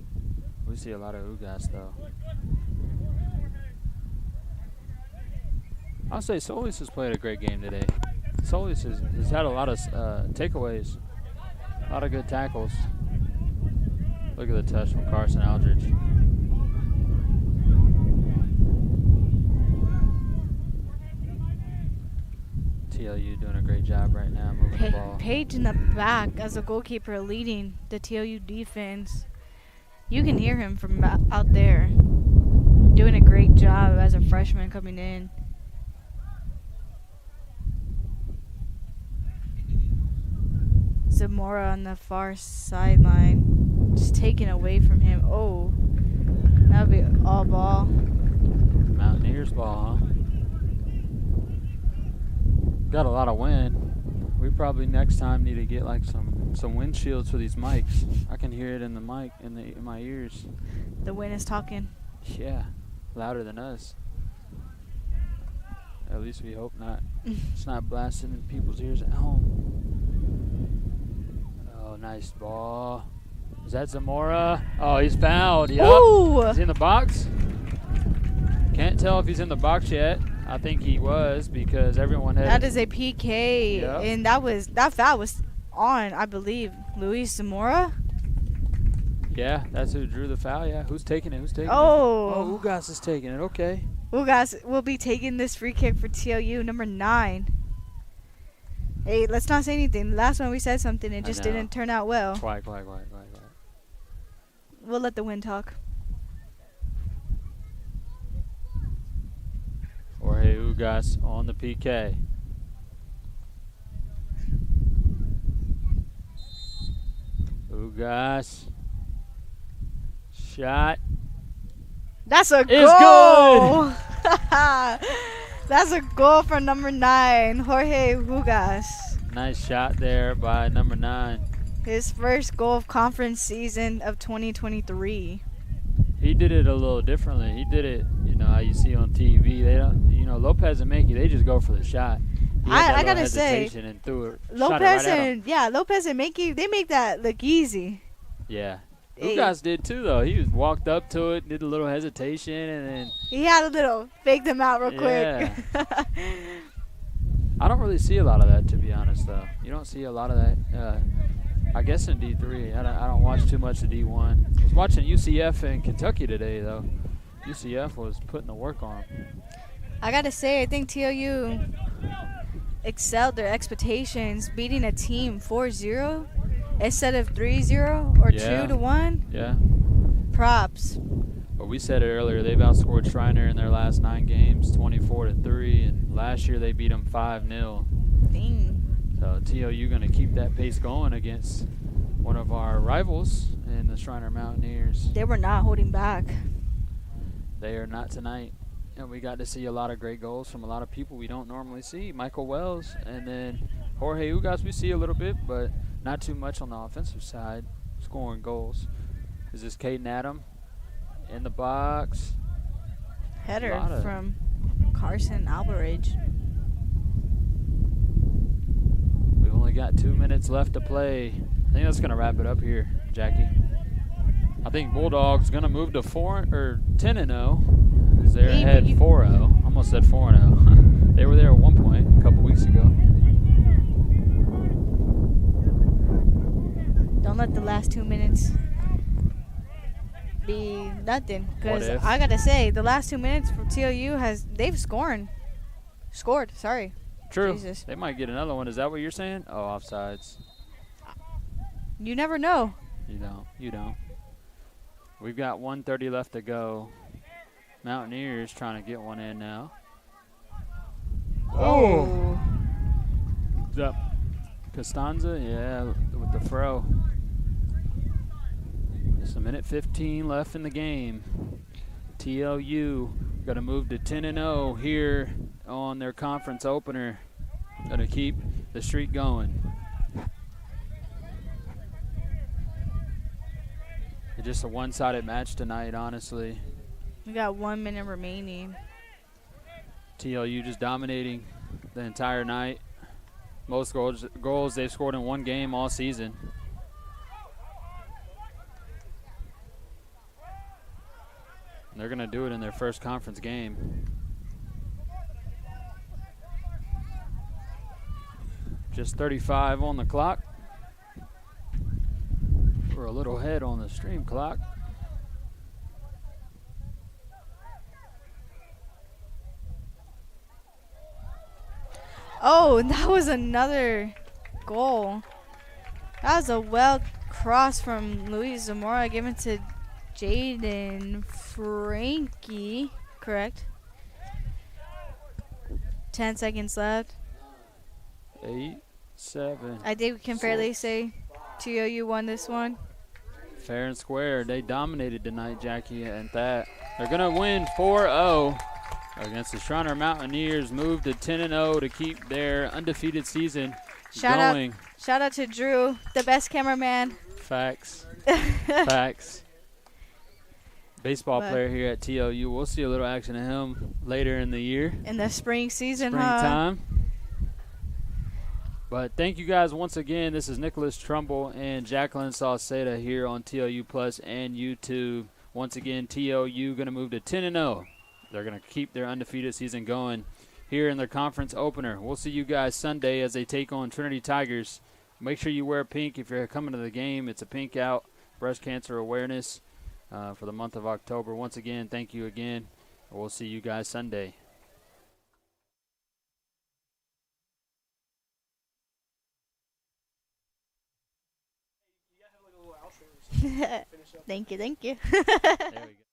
We see a lot of Ugas though. I'll say Solis has played a great game today. Solis has had a lot of takeaways, a lot of good tackles. Look at the touch from Carson Aldridge. TLU doing a great job right now moving the ball. Page in the back as a goalkeeper leading the TLU defense. You can hear him from out there. Doing a great job as a freshman coming in. Zamora on the far sideline. Just taken away from him. Oh, that would be all ball. Mountaineers ball, huh? Got a lot of wind. We probably next time need to get like some windshields for these mics. I can hear it in the mic in my ears. The wind is talking. Yeah, louder than us. At least we hope not. It's not blasting in people's ears at home. Oh, nice ball. Is that Zamora? Oh, he's fouled. Yep. Ooh. Is he in the box? Can't tell if he's in the box yet. I think he was because everyone had. That is a PK, Yep. and that foul was on, I believe, Luis Zamora. Yeah, that's who drew the foul. Yeah, who's taking it? Oh, Ugas is taking it. Okay. Ugas will be taking this free kick for TLU, number 9. Hey, let's not say anything. The last one we said something, it just didn't turn out well. Quack. We'll let the wind talk. Jorge Ugas on the PK. Ugas. Shot. That's a It's goal. That's a goal for number 9, Jorge Ugas. Nice shot there by number 9. His first goal of conference season of 2023. He did it a little differently. He did it, how you see on TV. They don't, Lopez and Mackey, they just go for the shot. I gotta say, and threw it, Lopez and Mackey, they make that look easy. Yeah. Ugas did too, though. He walked up to it, did a little hesitation, and then he had a little faked them out real quick. I don't really see a lot of that, to be honest, though. You don't see a lot of that. I guess in D3. I don't watch too much of D1. I was watching UCF in Kentucky today, though. UCF was putting the work on them. I got to say, I think TLU excelled their expectations, beating a team 4-0 instead of 3-0 or 2-1. Yeah. Props. But we said it earlier, they've outscored Schreiner in their last 9 games, 24-3, and last year they beat them 5-0. Dang. So TLU going to keep that pace going against one of our rivals in the Schreiner Mountaineers. They were not holding back. They are not tonight. And we got to see a lot of great goals from a lot of people we don't normally see. Michael Wells and then Jorge Ugas we see a little bit, but not too much on the offensive side, scoring goals. Is this Caden Adam in the box? Header from Carson Alvaridge. We've only got 2 minutes left to play. I think that's going to wrap it up here, Jackie. I think Bulldogs going to move to 10-0. They're ahead 4-0. Almost said 4-0. They were there at one point a couple weeks ago. Don't let the last 2 minutes be nothing. Because I got to say, the last 2 minutes for TLU they've scored. Sorry. True. Jesus. They might get another one. Is that what you're saying? Oh, offsides. You never know. You don't. We've got 1:30 left to go. Mountaineers trying to get one in now. Oh. Yep. Costanza, yeah, with the throw. Just a minute 15 left in the game. TLU got to move to 10-0 here on their conference opener. Got to keep the streak going. It's just a one-sided match tonight, honestly. We got 1 minute remaining. TLU just dominating the entire night. Most goals they've scored in one game all season. And they're going to do it in their first conference game. Just 35 on the clock. We're a little ahead on the stream clock. Oh, that was another goal. That was a well cross from Luis Zamora given to Jaden Frankie, correct? 10 seconds left. 8, 7. I think we can fairly say TLU won this one. Fair and square. They dominated tonight, Jackie, and that. They're going to win 4-0 against the Schreiner Mountaineers. Move to 10-0 to keep their undefeated season going. Shout out to Drew, the best cameraman. Facts. Facts. Baseball player here at TLU. We'll see a little action of him later in the year. In the spring season, Springtime. But thank you guys once again. This is Nicholas Trumbull and Jacqueline Sauceda here on TLU Plus and YouTube. Once again, TLU going to move to 10-0. They're going to keep their undefeated season going here in their conference opener. We'll see you guys Sunday as they take on Trinity Tigers. Make sure you wear pink if you're coming to the game. It's a pink out, breast cancer awareness for the month of October. Once again, thank you again. We'll see you guys Sunday. Thank you. There we go.